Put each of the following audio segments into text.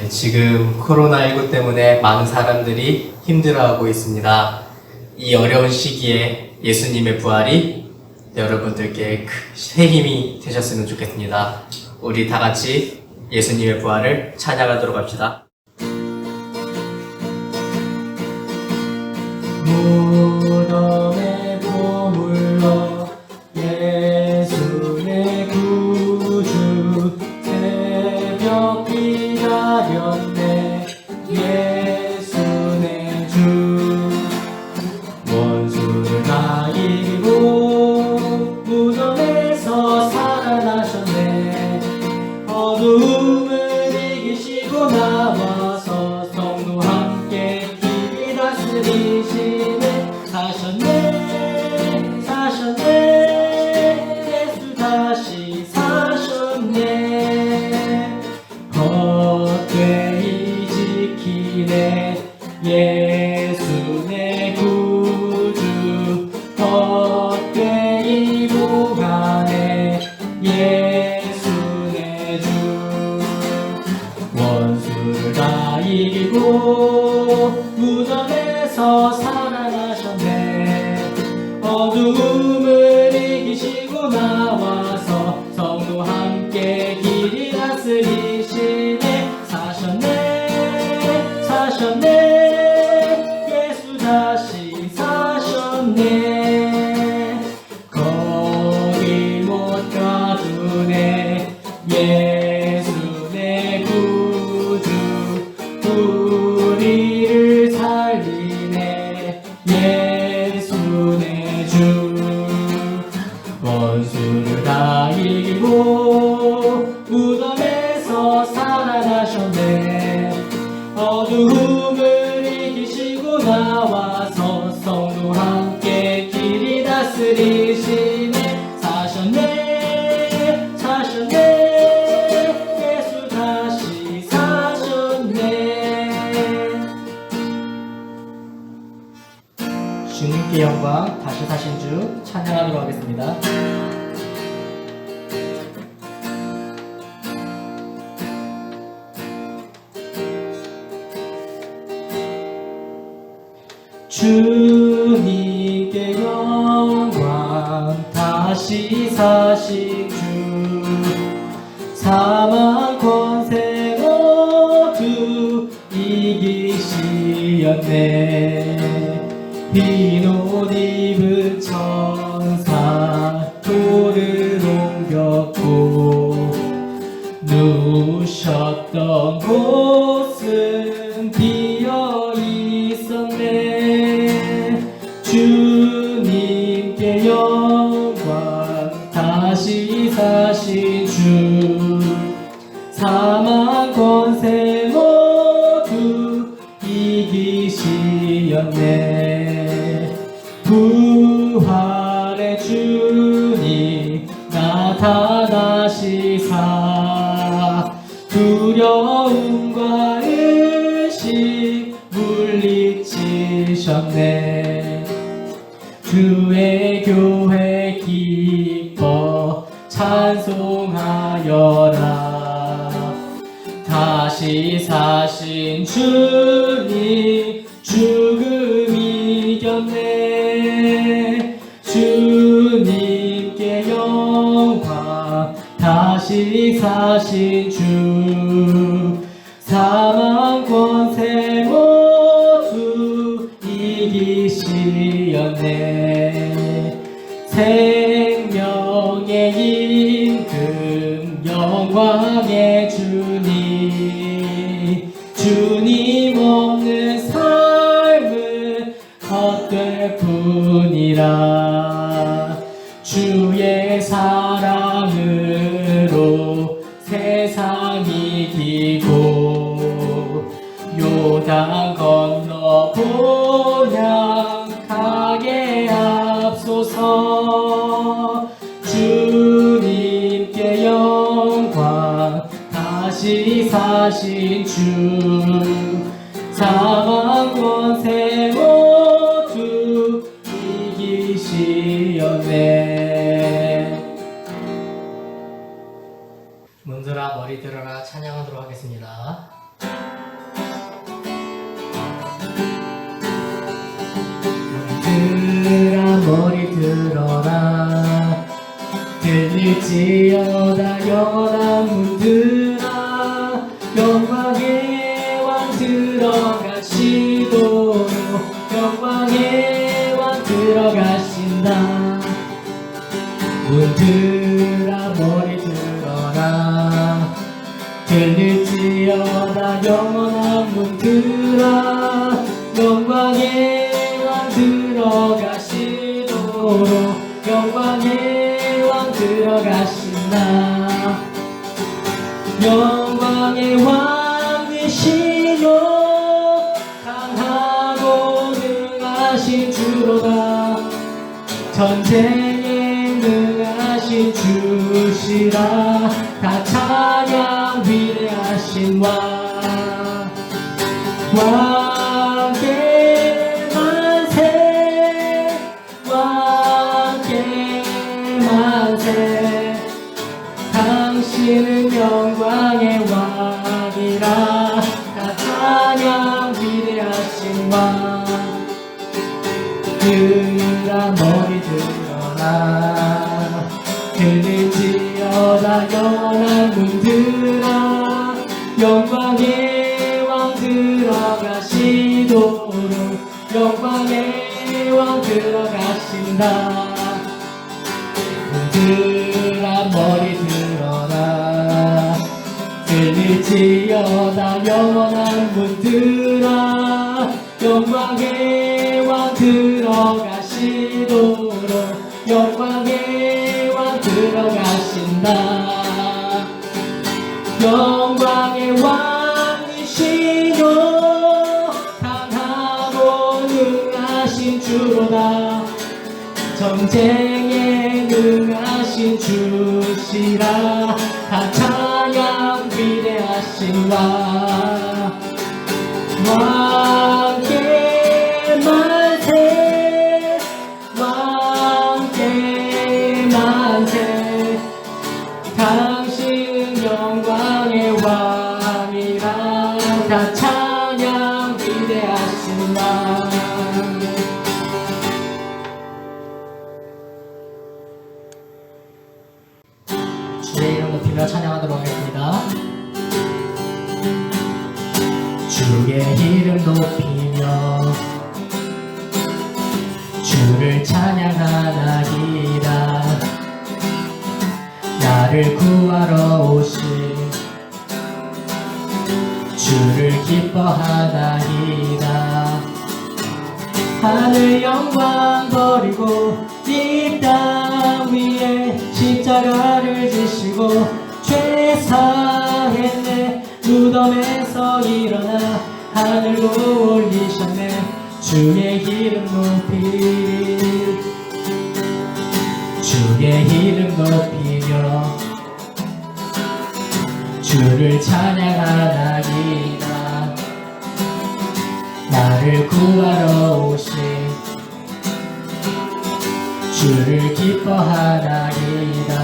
네, 지금 코로나19 때문에 많은 사람들이 힘들어하고 있습니다. 이 어려운 시기에 예수님의 부활이 여러분들께 새 힘이 되셨으면 좋겠습니다. 우리 다 같이 예수님의 부활을 찬양하도록 합시다. 무덤에 머물러 예수의 구주 새벽 기다렸네. 예수 내 주 원수를 다 이기고 무덤에서 살아나셨네. 어두움을 이기시고 나와서 성도 함께 길이 다스리시네. 사셨네 사셨네 예수 다시 사셨네. 헛되이 지키네 예수 내 구주 헛되이 보가네 예수 내 주 원수를 다 이기고 무덤에서 살아나셨네. 어두움을 이기시고 나와서 성도 함께 길이 다스리시네. 사셨네 사셨네 예수 다시 사셨네. 거기 못 가두네 예수 내 구주 우리를 살리네 예수 내 주 원수를 다 이기고 무덤에서 살아나셨네. 어두움을 이기시고 나와서 성도 함께 길이 다스리시네. 사셨네 사셨네 예수 다시 사셨네. 주님께 영광, 다시 사신 주 찬양하도록 하겠습니다. 주님께 영광, 다시 사신 주 사망 권세 모두 이기시었네. 흰 옷 입은 천사 돌을 옮겼고 누우셨던 곳은 비어 있었네. 주님께 영광, 다시 사신 주 사망 권세 모두 이기시었네. 부활의 주님 나타나시사 두려움과 의심 물리치셨네. 주의 교회 기뻐 찬송하여라. 다시 사신 주님 죽음 이겼네. 주님께 영광, 다시 사신 주 사망 권세 모두 이기시었네. 생명의 임금 영광의 주님, 주님 없는 삶은 헛될 뿐이라. 주의 사랑으로 세상 이기고 요단 건너 본향하게 앞소서. 주님께 영광, 다시 사신 주 사망 권세 모두 이기시었네. 문들아 머리 들어라 찬양하도록 하겠습니다. 들어라. 들릴지어다 영원한 문들아. 영광의 왕 들어가시도록 영광의 왕 들어가신다. 문들아 머리 들어라. 들릴지어다 영원한 문들아. 영광의 왕 들어가시도록 영광의 왕 들어가신다. 영광의 왕이시요 강하고 능하신 주로다. 전쟁에 능하신 주시라. 다 찬양 위대하신 왕. 왕께 만세 왕께 만세. 당신은 영광의 왕이라. 다 찬양 위대하신 왕. 들아 머리 들어라. 들릴지어다 영원한 문들아. 영광의 왕 들어가시도록 영광의 왕 들어가신다. 문들아 머리 들어라. 들릴지어다 영원한 문들아. 영광의 왕 들어가시도록 영광의 왕 들어가신다. 영광의 왕이시요 강하고 능하신 주로다. 전쟁에 능하신 주시라. 다 찬양 위대하신 왕. 왕께 만세 왕께 만세. 당신은 영광의 왕이라. 다 찬양 위대하신 왕. 주의 이름 높이며 찬양하도록 하겠습니다. 주의 이름 높이며 주를 찬양하나이다. 나를 구하러 오신 주를 기뻐하나이다. 하늘 영광 버리고 이 땅 위에 십자가를 지시고 죄 사했네. 무덤에서 일어나 하늘로 올리셨네. 주의 이름 높이 주의 이름 높이며 주를 찬양하나이다. 나를 구하러 오신 주를 기뻐하나이다.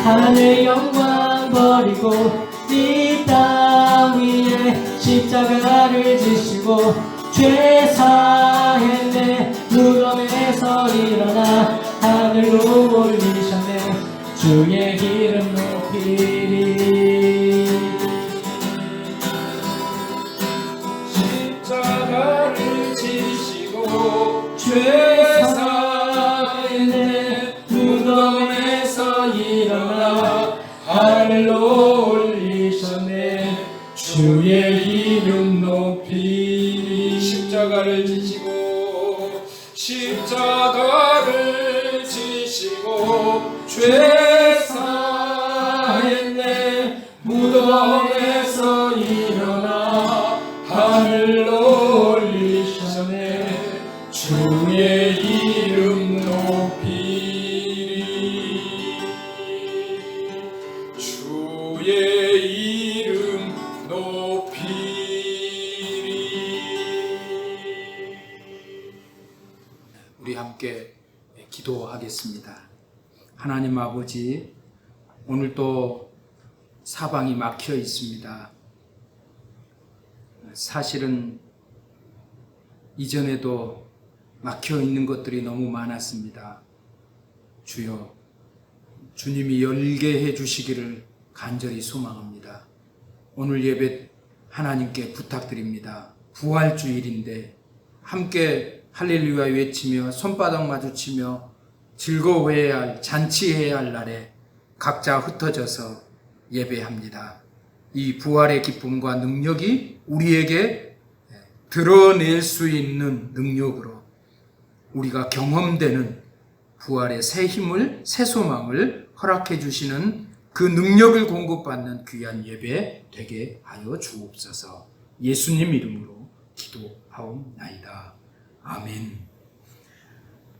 하늘 영광 버리고 이 땅 위에 십자가를 지시고 죄 사했네. 무덤에서 일어나 하늘로 올리셨네. 주의 이름 높이리. 십자가를 지시고 죄 사했네. 무덤에서 일어나 하늘로 올리셨네. 주의 이름 높이. 십자가를 지시고 십자가를 지시고 죄 사했네. 무덤에서 일어나 하늘로 올리셨네. 주의 이름 높이리. 주의 이름 높이리. 우리 함께 기도하겠습니다. 하나님 아버지, 오늘도 사방이 막혀 있습니다. 사실은 이전에도 막혀 있는 것들이 너무 많았습니다. 주여, 주님이 열게 해주시기를 간절히 소망합니다. 오늘 예배 하나님께 부탁드립니다. 부활주일인데 함께 할렐루야 외치며 손바닥 마주치며 즐거워해야 할, 잔치해야 할 날에 각자 흩어져서 예배합니다. 이 부활의 기쁨과 능력이 우리에게 드러낼 수 있는 능력으로 우리가 경험되는 부활의 새 힘을, 새 소망을 허락해 주시는 그 능력을 공급받는 귀한 예배 되게 하여 주옵소서. 예수님 이름으로 기도하옵나이다. 아멘.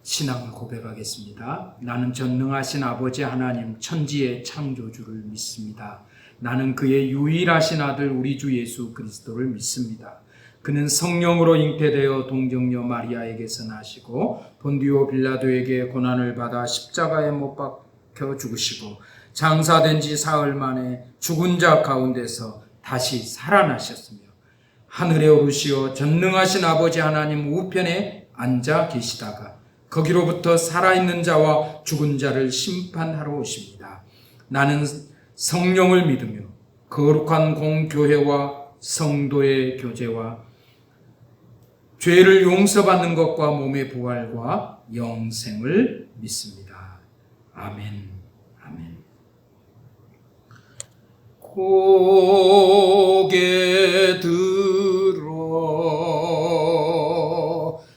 신앙을 고백하겠습니다. 나는 전능하신 아버지 하나님 천지의 창조주를 믿습니다. 나는 그의 유일하신 아들 우리 주 예수 그리스도를 믿습니다. 그는 성령으로 잉태되어 동정녀 마리아에게서 나시고 본디오 빌라도에게 고난을 받아 십자가에 못 박혀 죽으시고 장사된 지 사흘 만에 죽은 자 가운데서 다시 살아나셨으며 하늘에 오르시어 전능하신 아버지 하나님 우편에 앉아 계시다가 거기로부터 살아있는 자와 죽은 자를 심판하러 오십니다. 나는 성령을 믿으며 거룩한 공교회와 성도의 교제와 죄를 용서받는 것과 몸의 부활과 영생을 믿습니다. 아멘. 아멘. 고개 들어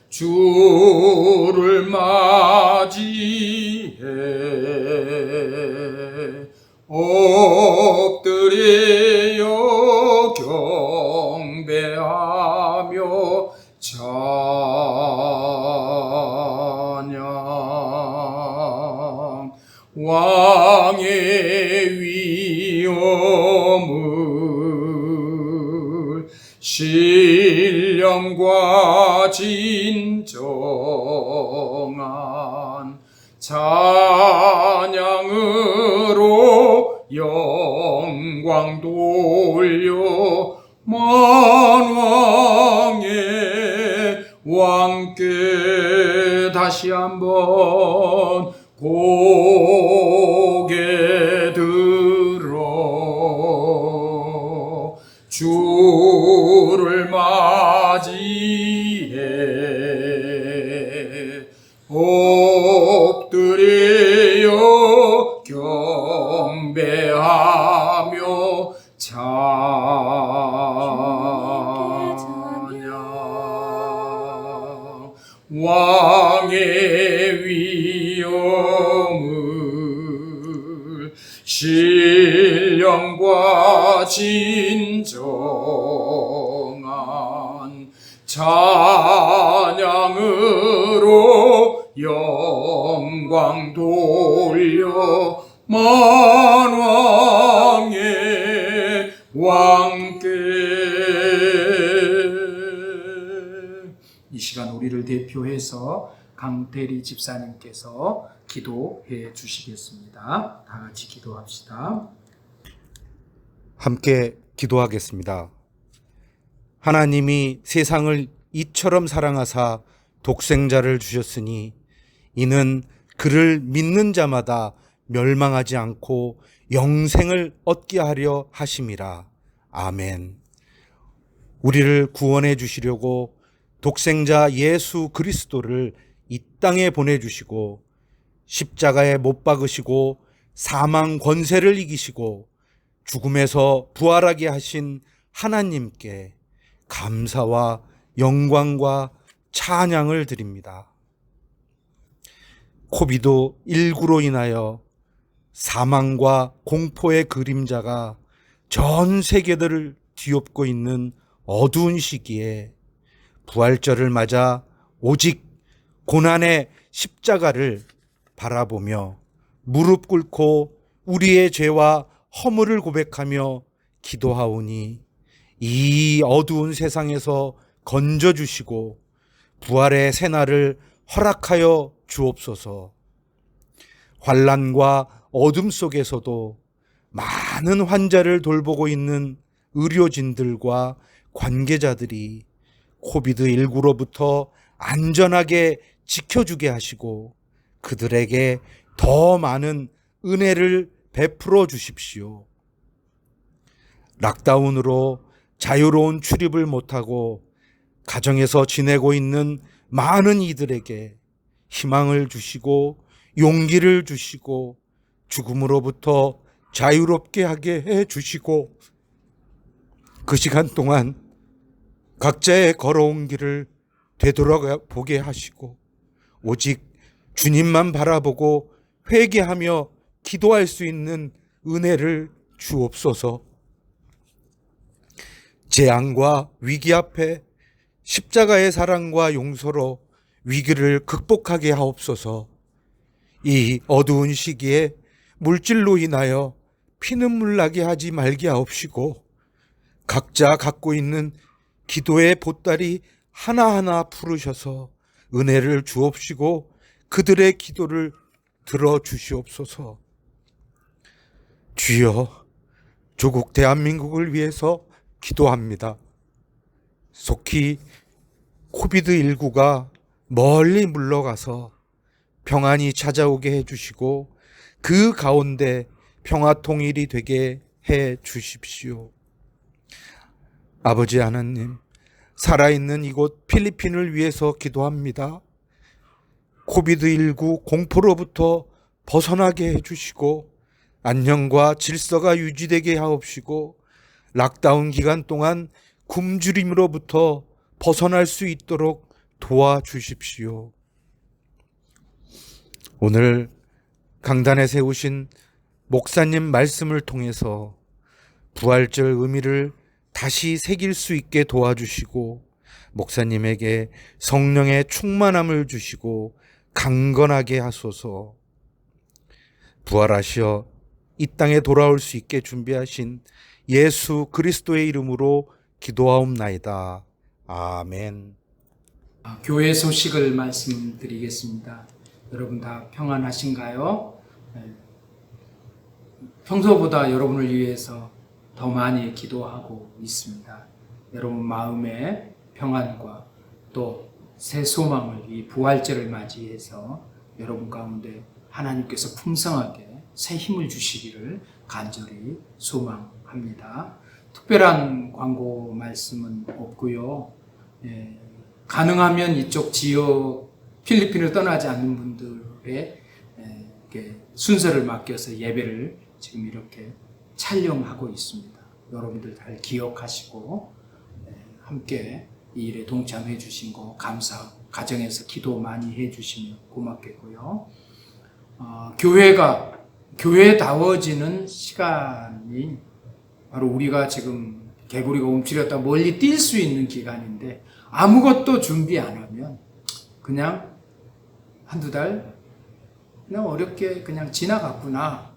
주를 맞이해 엎드려 경배하며 찬양 왕의 위엄을 신령과 진정한 찬양으로 영광 돌려 만왕의 왕께 다시 한번 고개 들어 주를 맞이해 엎드려 경배하며 찬양 왕의 위엄을 신령과 진정한 찬양으로 영광 돌려 만왕의 왕께 이 시간 우리를 대표해서 강대리 집사님께서 기도해 주시겠습니다. 다 같이 기도합시다. 함께 기도하겠습니다. 하나님이 세상을 이처럼 사랑하사 독생자를 주셨으니 이는 그를 믿는 자마다 멸망하지 않고 영생을 얻게 하려 하심이라. 아멘. 우리를 구원해 주시려고 독생자 예수 그리스도를 이 땅에 보내주시고 십자가에 못 박으시고 사망 권세를 이기시고 죽음에서 부활하게 하신 하나님께 감사와 영광과 찬양을 드립니다. 코비드19로 인하여 사망과 공포의 그림자가 전 세계들을 뒤엎고 있는 어두운 시기에 부활절을 맞아 오직 고난의 십자가를 바라보며 무릎 꿇고 우리의 죄와 허물을 고백하며 기도하오니 이 어두운 세상에서 건져주시고 부활의 새날을 허락하여 주옵소서. 환난과 어둠 속에서도 많은 환자를 돌보고 있는 의료진들과 관계자들이 코비드19로부터 안전하게 지켜주게 하시고 그들에게 더 많은 은혜를 베풀어 주십시오. 락다운으로 자유로운 출입을 못하고 가정에서 지내고 있는 많은 이들에게 희망을 주시고 용기를 주시고 죽음으로부터 자유롭게 하게 해 주시고 그 시간 동안 각자의 걸어온 길을 되돌아보게 하시고 오직 주님만 바라보고 회개하며 기도할 수 있는 은혜를 주옵소서. 재앙과 위기 앞에 십자가의 사랑과 용서로 위기를 극복하게 하옵소서. 이 어두운 시기에 물질로 인하여 피눈물 나게 하지 말게 하옵시고 각자 갖고 있는 기도의 보따리 하나하나 풀으셔서 은혜를 주옵시고 그들의 기도를 들어주시옵소서. 주여, 조국 대한민국을 위해서 기도합니다. 속히 코비드19가 멀리 물러가서 평안이 찾아오게 해주시고 그 가운데 평화 통일이 되게 해 주십시오. 아버지 하나님, 살아있는 이곳 필리핀을 위해서 기도합니다. 코비드19 공포로부터 벗어나게 해주시고 안녕과 질서가 유지되게 하옵시고 락다운 기간 동안 굶주림으로부터 벗어날 수 있도록 도와주십시오. 오늘 강단에 세우신 목사님 말씀을 통해서 부활절 의미를 다시 새길 수 있게 도와주시고 목사님에게 성령의 충만함을 주시고 강건하게 하소서. 부활하시어 이 땅에 돌아올 수 있게 준비하신 예수 그리스도의 이름으로 기도하옵나이다. 아멘. 교회 소식을 말씀드리겠습니다. 여러분 다 평안하신가요? 평소보다 여러분을 위해서 더 많이 기도하고 있습니다. 여러분 마음의 평안과 또 새 소망을 이 부활절을 맞이해서 여러분 가운데 하나님께서 풍성하게 새 힘을 주시기를 간절히 소망합니다. 특별한 광고 말씀은 없고요. 가능하면 이쪽 지역 필리핀을 떠나지 않는 분들의 순서를 맡겨서 예배를 지금 이렇게 촬영하고 있습니다. 여러분들 잘 기억하시고 함께 이 일에 동참해 주신 거 감사하고 가정에서 기도 많이 해 주시면 고맙겠고요. 교회다워지는 시간이 바로 우리가 지금 개구리가 움츠렸다 멀리 뛸 수 있는 기간인데 아무것도 준비 안 하면 그냥 한두 달 그냥 어렵게 그냥 지나갔구나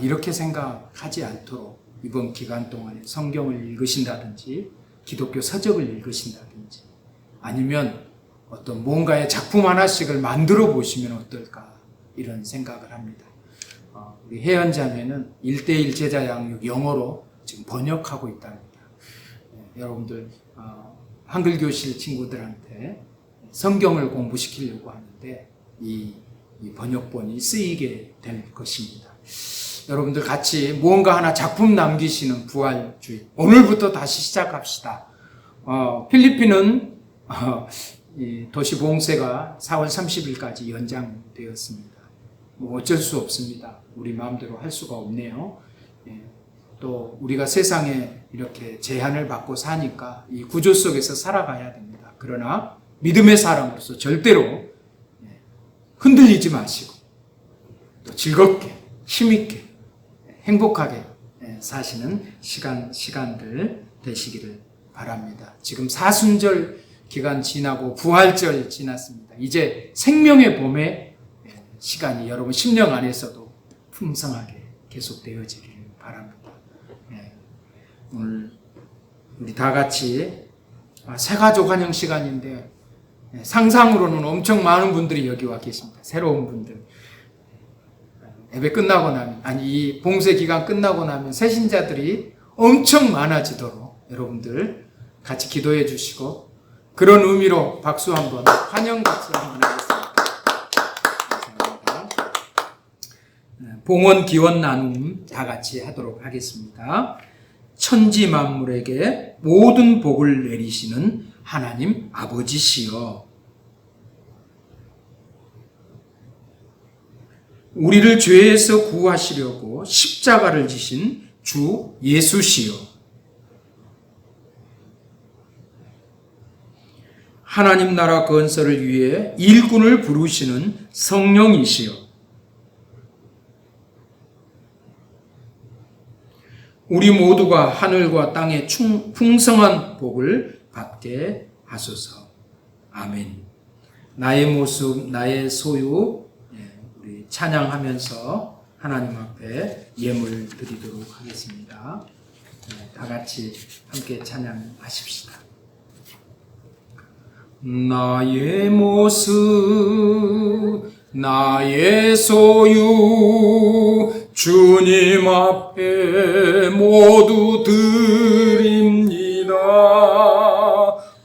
이렇게 생각하지 않도록 이번 기간 동안에 성경을 읽으신다든지 기독교 서적을 읽으신다든지 아니면 어떤 뭔가의 작품 하나씩을 만들어 보시면 어떨까 이런 생각을 합니다. 우리 혜연 자매는 1:1 제자 양육 영어로 지금 번역하고 있답니다. 여러분들 한글 교실 친구들한테 성경을 공부시키려고 하는데 이 번역본이 쓰이게 될 것입니다. 여러분들 같이 무언가 하나 작품 남기시는 부활주의 오늘부터 다시 시작합시다. 필리핀은 이 도시 봉쇄가 4월 30일까지 연장되었습니다. 뭐 어쩔 수 없습니다. 우리 마음대로 할 수가 없네요. 또 우리가 세상에 이렇게 제한을 받고 사니까 이 구조 속에서 살아가야 됩니다. 그러나 믿음의 사람으로서 절대로 흔들리지 마시고 또 즐겁게 힘있게 행복하게 사시는 시간들 되시기를 바랍니다. 지금 사순절 기간 지나고 부활절 지났습니다. 이제 생명의 봄의 시간이 여러분 심령 안에서도 풍성하게 계속되어지기를 바랍니다. 오늘 우리 다 같이 새가족 환영 시간인데 상상으로는 엄청 많은 분들이 여기 와 계십니다. 새로운 분들. 예배 끝나고 나면, 이 봉쇄 기간 끝나고 나면 새신자들이 엄청 많아지도록 여러분들 같이 기도해 주시고 그런 의미로 박수 한번, 환영 박수 한번 하겠습니다. 감사합니다. 봉헌 기원 나눔 다 같이 하도록 하겠습니다. 천지 만물에게 모든 복을 내리시는 하나님 아버지시여, 우리를 죄에서 구하시려고 십자가를 지신 주 예수시여, 하나님 나라 건설을 위해 일꾼을 부르시는 성령이시여, 우리 모두가 하늘과 땅의 풍성한 복을 받게 하소서. 아멘. 나의 모습, 나의 소유, 우리 찬양하면서 하나님 앞에 예물 드리도록 하겠습니다. 다 같이 함께 찬양하십시다. 나의 모습, 나의 소유, 주님 앞에 모두 드립니다.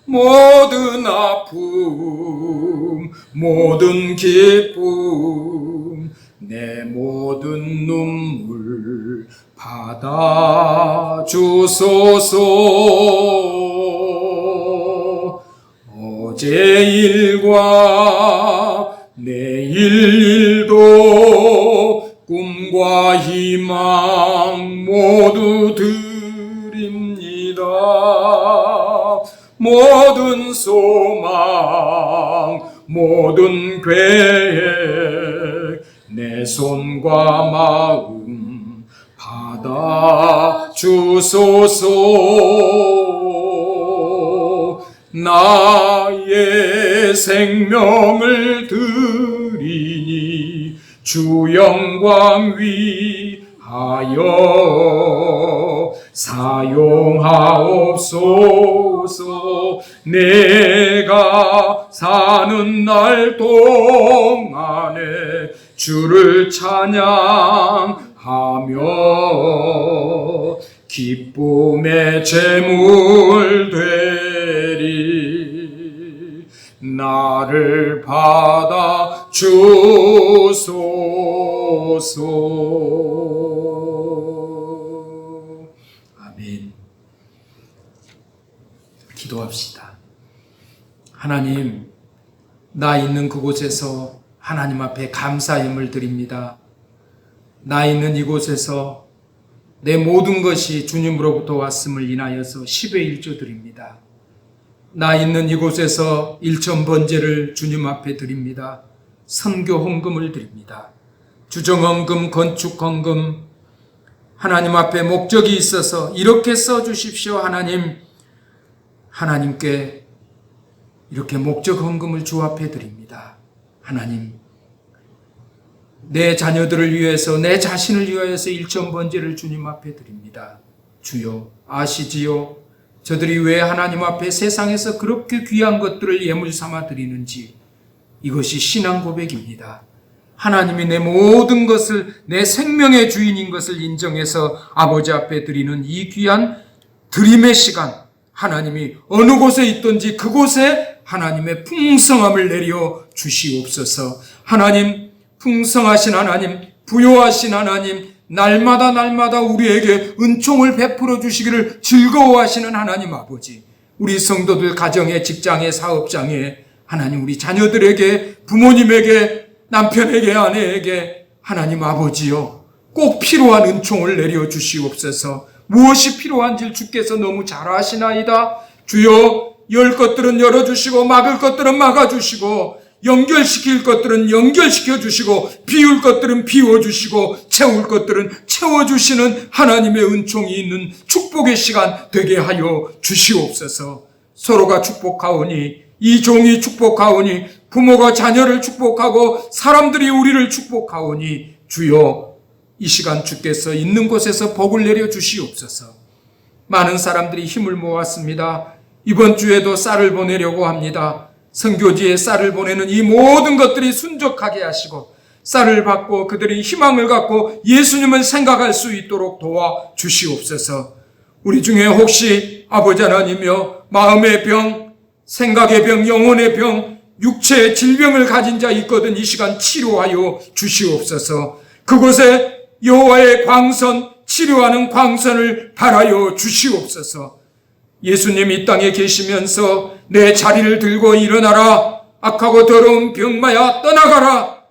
모든 아픔, 모든 기쁨, 내 모든 눈물 받아 주소서. 어제 일과 내일 일도 꿈과 희망 모두 드립니다. 모든 소망, 모든 계획, 내 손과 마음 받아 주소서. 나의 생명을 드리니 주 영광 위하여 사용하옵소서. 내가 사는 날 동안에 주를 찬양하며 기쁨의 제물 되리. 나를 받아 주소서. 아멘. 기도합시다. 하나님, 나 있는 그곳에서 하나님 앞에 감사임을 드립니다. 나 있는 이곳에서 내 모든 것이 주님으로부터 왔음을 인하여서 10의 1조 드립니다. 나 있는 이곳에서 일천번제를 주님 앞에 드립니다. 선교 헌금을 드립니다. 주정헌금, 건축헌금, 하나님 앞에 목적이 있어서 이렇게 써주십시오. 하나님께 이렇게 목적 헌금을 주 앞에 드립니다. 하나님, 내 자녀들을 위해서, 내 자신을 위하여서 일천번제를 주님 앞에 드립니다. 주여, 아시지요? 저들이 왜 하나님 앞에 세상에서 그렇게 귀한 것들을 예물 삼아 드리는지. 이것이 신앙 고백입니다. 하나님이 내 모든 것을, 내 생명의 주인인 것을 인정해서 아버지 앞에 드리는 이 귀한 드림의 시간, 하나님이 어느 곳에 있든지 그곳에 하나님의 풍성함을 내려 주시옵소서. 하나님, 풍성하신 하나님, 부요하신 하나님, 날마다 우리에게 은총을 베풀어 주시기를 즐거워하시는 하나님 아버지, 우리 성도들 가정에, 직장에, 사업장에, 하나님 우리 자녀들에게, 부모님에게, 남편에게, 아내에게 하나님 아버지요, 꼭 필요한 은총을 내려 주시옵소서. 무엇이 필요한지 주께서 너무 잘 아시나이다. 주여, 열 것들은 열어주시고 막을 것들은 막아주시고 연결시킬 것들은 연결시켜 주시고 비울 것들은 비워주시고 채울 것들은 채워주시는 하나님의 은총이 있는 축복의 시간 되게 하여 주시옵소서. 서로가 축복하오니, 이 종이 축복하오니, 부모가 자녀를 축복하고 사람들이 우리를 축복하오니, 주여 이 시간 주께서 있는 곳에서 복을 내려 주시옵소서. 많은 사람들이 힘을 모았습니다. 이번 주에도 쌀을 보내려고 합니다. 선교지에 쌀을 보내는 이 모든 것들이 순적하게 하시고 쌀을 받고 그들이 희망을 갖고 예수님을 생각할 수 있도록 도와주시옵소서. 우리 중에 혹시 아버지 하나님이여 마음의 병, 생각의 병, 영혼의 병, 육체의 질병을 가진 자 있거든 이 시간 치료하여 주시옵소서. 그곳에 여호와의 광선, 치료하는 광선을 발하여 주시옵소서. 예수님 이 땅에 계시면서 내 자리를 들고 일어나라, 악하고 더러운 병마야 떠나가라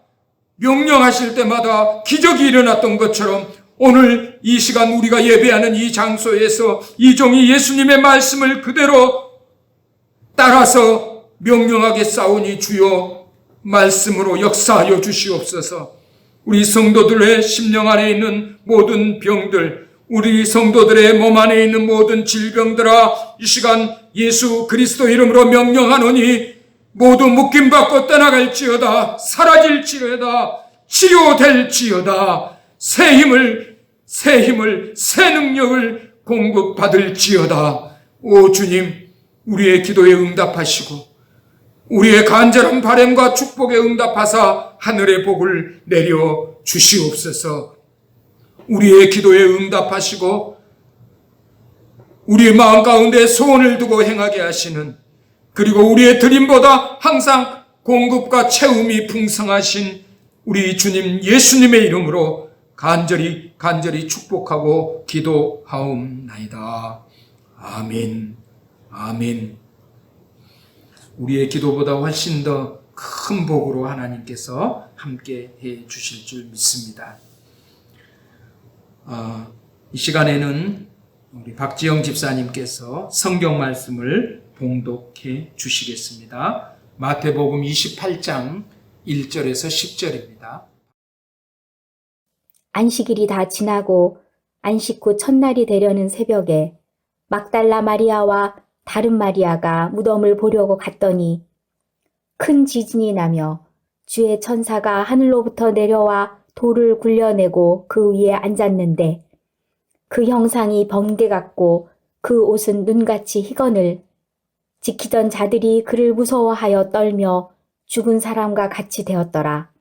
명령하실 때마다 기적이 일어났던 것처럼 오늘 이 시간 우리가 예배하는 이 장소에서 이 종이 예수님의 말씀을 그대로 따라서 명령하게 싸우니 주여 말씀으로 역사하여 주시옵소서. 우리 성도들의 심령 안에 있는 모든 병들, 우리 성도들의 몸 안에 있는 모든 질병들아 이 시간 예수 그리스도 이름으로 명령하노니 모두 묶임받고 떠나갈지어다, 사라질지어다, 치료될지어다, 새 힘을, 새 능력을 공급받을지어다. 오 주님, 우리의 기도에 응답하시고 우리의 간절한 바람과 축복에 응답하사 하늘의 복을 내려 주시옵소서. 우리의 기도에 응답하시고 우리의 마음 가운데 소원을 두고 행하게 하시는, 그리고 우리의 드림보다 항상 공급과 채움이 풍성하신 우리 주님 예수님의 이름으로 간절히 축복하고 기도하옵나이다. 아멘. 아멘. 우리의 기도보다 훨씬 더 큰 복으로 하나님께서 함께 해 주실 줄 믿습니다. 이 시간에는 우리 박지영 집사님께서 성경 말씀을 봉독해 주시겠습니다. 마태복음 28장 1절에서 10절입니다. 안식일이 다 지나고 안식 후 첫날이 되려는 새벽에 막달라 마리아와 다른 마리아가 무덤을 보려고 갔더니 큰 지진이 나며 주의 천사가 하늘로부터 내려와 돌을 굴려내고 그 위에 앉았는데 그 형상이 번개 같고 그 옷은 눈같이 희건을 지키던 자들이 그를 무서워하여 떨며 죽은 사람과 같이 되었더라.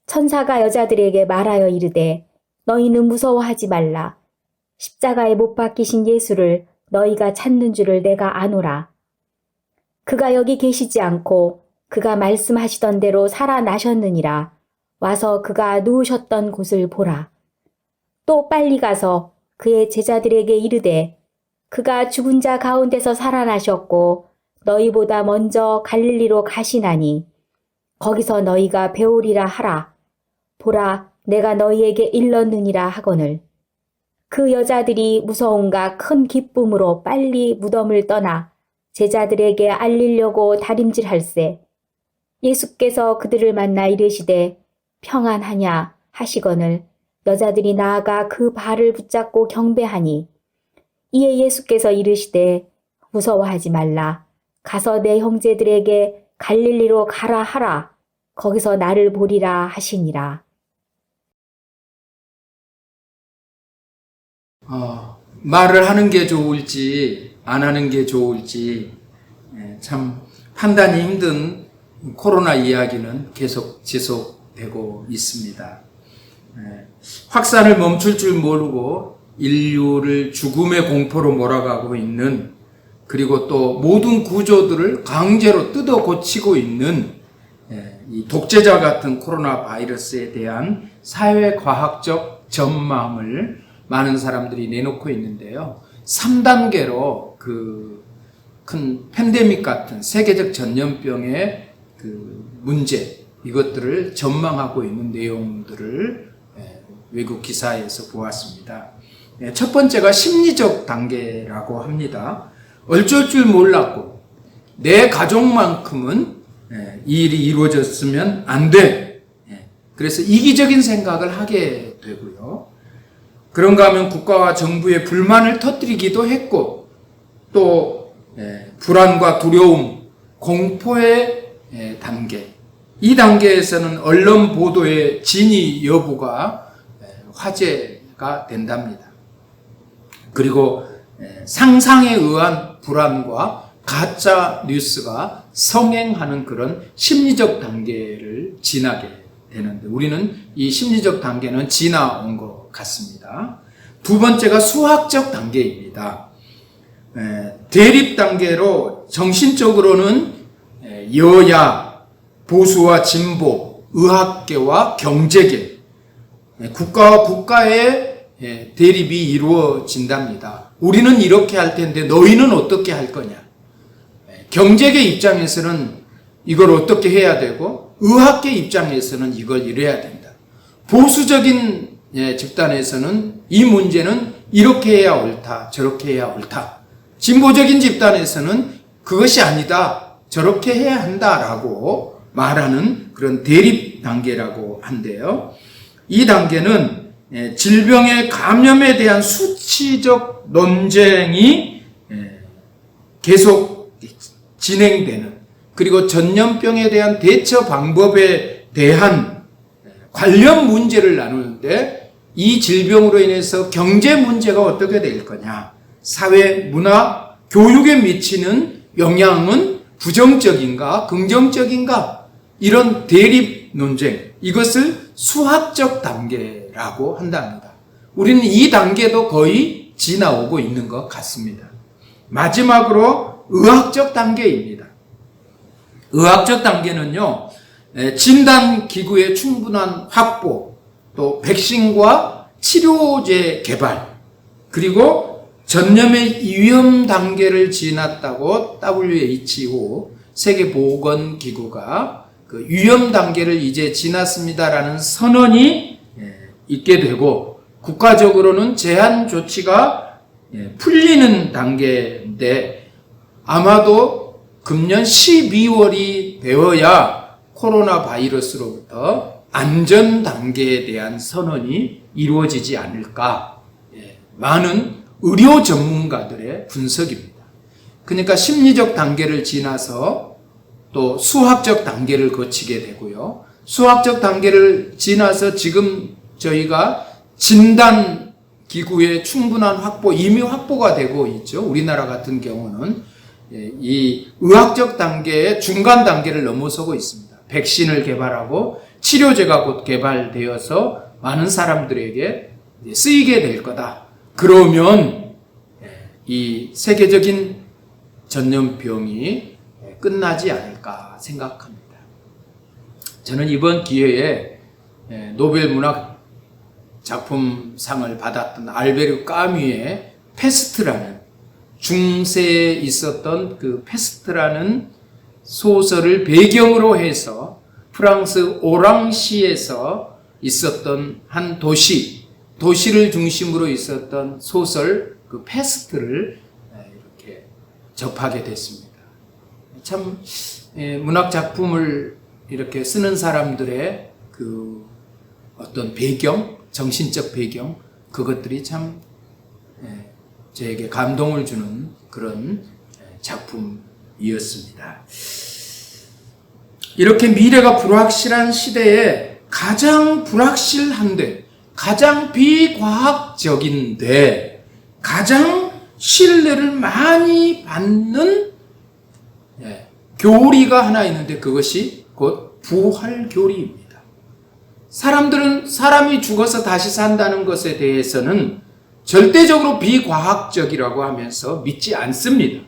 천사가 여자들에게 말하여 이르되 너희는 무서워하지 말라. 십자가에 못 박히신 예수를 너희가 찾는 줄을 내가 아노라. 그가 여기 계시지 않고 그가 말씀하시던 대로 살아나셨느니라. 와서 그가 누우셨던 곳을 보라. 또 빨리 가서 그의 제자들에게 이르되 그가 죽은 자 가운데서 살아나셨고 너희보다 먼저 갈릴리로 가시나니 거기서 너희가 배우리라 하라. 보라, 내가 너희에게 일렀느니라 하거늘. 그 여자들이 무서움과 큰 기쁨으로 빨리 무덤을 떠나 제자들에게 알리려고 다림질할세. 예수께서 그들을 만나 이르시되 평안하냐 하시거늘 여자들이 나아가 그 발을 붙잡고 경배하니 이에 예수께서 이르시되 무서워하지 말라. 가서 내 형제들에게 갈릴리로 가라 하라. 거기서 나를 보리라 하시니라. 말을 하는 게 좋을지 안 하는 게 좋을지 참 판단이 힘든 코로나 이야기는 계속 지속되고 있습니다. 확산을 멈출 줄 모르고 인류를 죽음의 공포로 몰아가고 있는, 그리고 또 모든 구조들을 강제로 뜯어 고치고 있는 이 독재자 같은 코로나 바이러스에 대한 사회과학적 전망을 많은 사람들이 내놓고 있는데요. 3단계로 그 큰 팬데믹 같은 세계적 전염병의 그 문제, 이것들을 전망하고 있는 내용들을 외국 기사에서 보았습니다. 첫 번째가 심리적 단계라고 합니다. 어쩔 줄 몰랐고 내 가족만큼은 이 일이 이루어졌으면 안 돼. 그래서 이기적인 생각을 하게 되고요. 그런가 하면 국가와 정부의 불만을 터뜨리기도 했고, 또 불안과 두려움, 공포의 단계, 이 단계에서는 언론 보도의 진위 여부가 화제가 된답니다. 그리고 상상에 의한 불안과 가짜 뉴스가 성행하는 그런 심리적 단계를 지나게 되는데, 우리는 이 심리적 단계는 지나온 것 같습니다. 두 번째가 수학적 단계입니다. 대립 단계로 정신적으로는 여야, 보수와 진보, 의학계와 경제계, 국가와 국가의 대립이 이루어진답니다. 우리는 이렇게 할 텐데 너희는 어떻게 할 거냐. 경제계 입장에서는 이걸 어떻게 해야 되고 의학계 입장에서는 이걸 이래야 된다. 보수적인 집단에서는 이 문제는 이렇게 해야 옳다, 저렇게 해야 옳다. 진보적인 집단에서는 그것이 아니다, 저렇게 해야 한다라고 말하는 그런 대립 단계라고 한대요. 이 단계는 질병의 감염에 대한 수치적 논쟁이 계속 진행되는, 그리고 전염병에 대한 대처 방법에 대한 관련 문제를 나누는데, 이 질병으로 인해서 경제 문제가 어떻게 될 거냐, 사회, 문화, 교육에 미치는 영향은 부정적인가 긍정적인가, 이런 대립 논쟁, 이것을 수학적 단계라고 한답니다. 우리는 이 단계도 거의 지나오고 있는 것 같습니다. 마지막으로 의학적 단계입니다. 의학적 단계는요, 진단기구의 충분한 확보, 또 백신과 치료제 개발, 그리고 전염의 위험 단계를 지났다고 WHO 세계보건기구가 그 위험 단계를 이제 지났습니다라는 선언이 있게 되고, 국가적으로는 제한 조치가 풀리는 단계인데, 아마도 금년 12월이 되어야 코로나 바이러스로부터 안전 단계에 대한 선언이 이루어지지 않을까, 많은 의료 전문가들의 분석입니다. 그러니까 심리적 단계를 지나서 또 수학적 단계를 거치게 되고요. 수학적 단계를 지나서 지금 저희가 진단 기구의 충분한 확보, 이미 확보가 되고 있죠. 우리나라 같은 경우는 이 의학적 단계의 중간 단계를 넘어서고 있습니다. 백신을 개발하고 치료제가 곧 개발되어서 많은 사람들에게 쓰이게 될 거다. 그러면 이 세계적인 전염병이 끝나지 않을까 생각합니다. 저는 이번 기회에 노벨 문학 작품상을 받았던 알베르 까뮈의 페스트라는, 중세에 있었던 그 페스트라는 소설을 배경으로 해서 프랑스 오랑시에서 있었던 한 도시를 중심으로 있었던 소설 그 페스트를 이렇게 접하게 됐습니다. 참 문학 작품을 이렇게 쓰는 사람들의 그 어떤 배경, 정신적 배경, 그것들이 참 저에게 감동을 주는 그런 작품이었습니다. 이렇게 미래가 불확실한 시대에 가장 불확실한데, 가장 비과학적인데, 가장 신뢰를 많이 받는 교리가 하나 있는데, 그것이 곧 부활교리입니다. 사람들은 사람이 죽어서 다시 산다는 것에 대해서는 절대적으로 비과학적이라고 하면서 믿지 않습니다.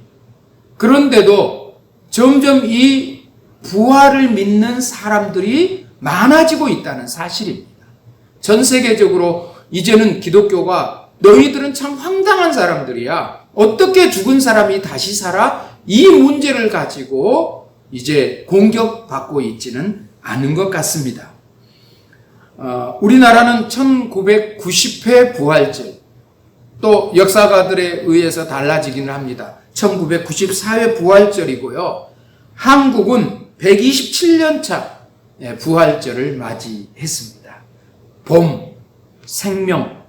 그런데도 점점 이 부활을 믿는 사람들이 많아지고 있다는 사실입니다. 전 세계적으로 이제는 기독교가 너희들은 참 황당한 사람들이야, 어떻게 죽은 사람이 다시 살아? 이 문제를 가지고 이제 공격받고 있지는 않은 것 같습니다. 우리나라는 1990회 부활절, 또 역사가들에 의해서 달라지기는 합니다. 1994회 부활절이고요. 한국은 127년차 부활절을 맞이했습니다. 봄, 생명,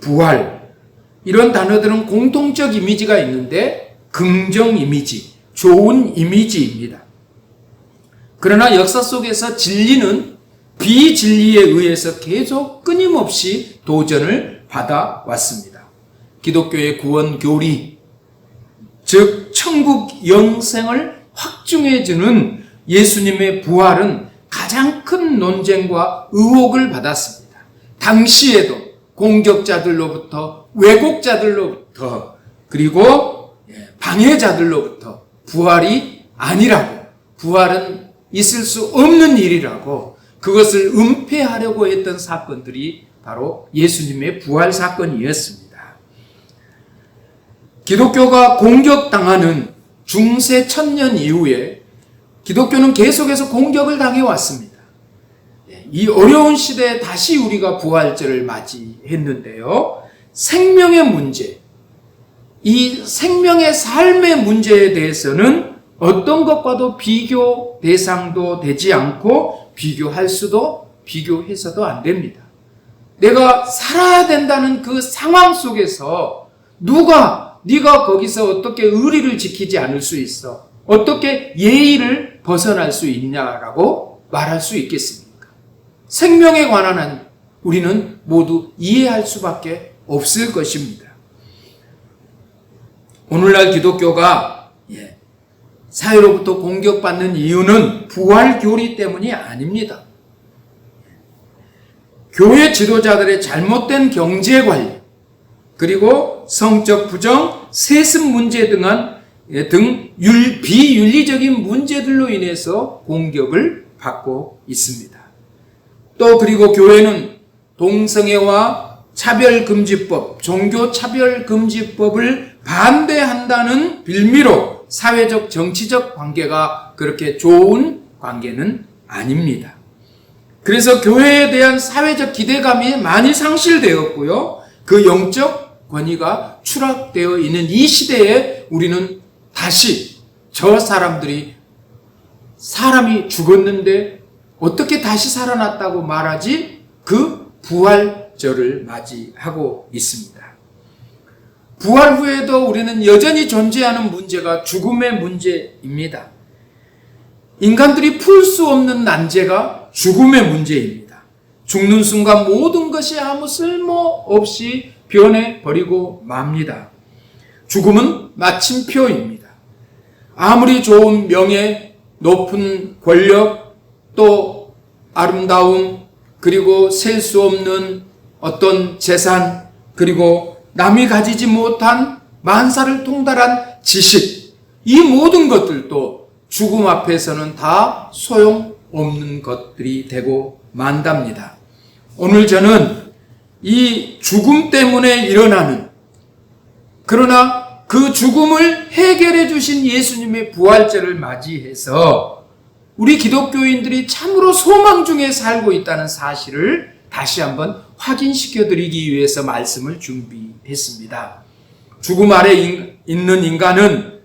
부활, 이런 단어들은 공통적 이미지가 있는데 긍정 이미지, 좋은 이미지입니다. 그러나 역사 속에서 진리는 비진리에 의해서 계속 끊임없이 도전을 받아왔습니다. 기독교의 구원 교리, 즉 천국 영생을 확증해주는 예수님의 부활은 가장 큰 논쟁과 의혹을 받았습니다. 당시에도 공격자들로부터, 왜곡자들로부터, 그리고 방해자들로부터 부활이 아니라고, 부활은 있을 수 없는 일이라고, 그것을 은폐하려고 했던 사건들이 바로 예수님의 부활 사건이었습니다. 기독교가 공격당하는 중세 1000년 이후에 기독교는 계속해서 공격을 당해왔습니다. 이 어려운 시대에 다시 우리가 부활절을 맞이했는데요. 생명의 문제, 이 생명의 삶의 문제에 대해서는 어떤 것과도 비교 대상도 되지 않고 비교할 수도 비교해서도 안 됩니다. 내가 살아야 된다는 그 상황 속에서 네가 거기서 어떻게 의리를 지키지 않을 수 있어? 어떻게 예의를 벗어날 수 있냐라고 말할 수 있겠습니까? 생명에 관한 한 우리는 모두 이해할 수밖에 없을 것입니다. 오늘날 기독교가 사회로부터 공격받는 이유는 부활 교리 때문이 아닙니다. 교회 지도자들의 잘못된 경제 관리, 그리고 성적 부정, 세습 문제 등 비윤리적인 문제들로 인해서 공격을 받고 있습니다. 또 그리고 교회는 동성애와 차별금지법, 종교차별금지법을 반대한다는 빌미로 사회적 정치적 관계가 그렇게 좋은 관계는 아닙니다. 그래서 교회에 대한 사회적 기대감이 많이 상실되었고요. 그 영적 권위가 추락되어 있는 이 시대에 우리는 다시 저 사람이 죽었는데 어떻게 다시 살아났다고 말하지? 그 부활절을 맞이하고 있습니다. 부활 후에도 우리는 여전히 존재하는 문제가 죽음의 문제입니다. 인간들이 풀 수 없는 난제가 죽음의 문제입니다. 죽는 순간 모든 것이 아무 쓸모없이 변해버리고 맙니다. 죽음은 마침표입니다. 아무리 좋은 명예, 높은 권력, 또 아름다움, 그리고 셀 수 없는 어떤 재산, 그리고 남이 가지지 못한 만사를 통달한 지식, 이 모든 것들도 죽음 앞에서는 다 소용없는 것들이 되고 만답니다. 오늘 저는 이 죽음 때문에 일어나는, 그러나 그 죽음을 해결해 주신 예수님의 부활절을 맞이해서 우리 기독교인들이 참으로 소망 중에 살고 있다는 사실을 다시 한번 확인시켜 드리기 위해서 말씀을 준비했습니다. 죽음 아래 있는 인간은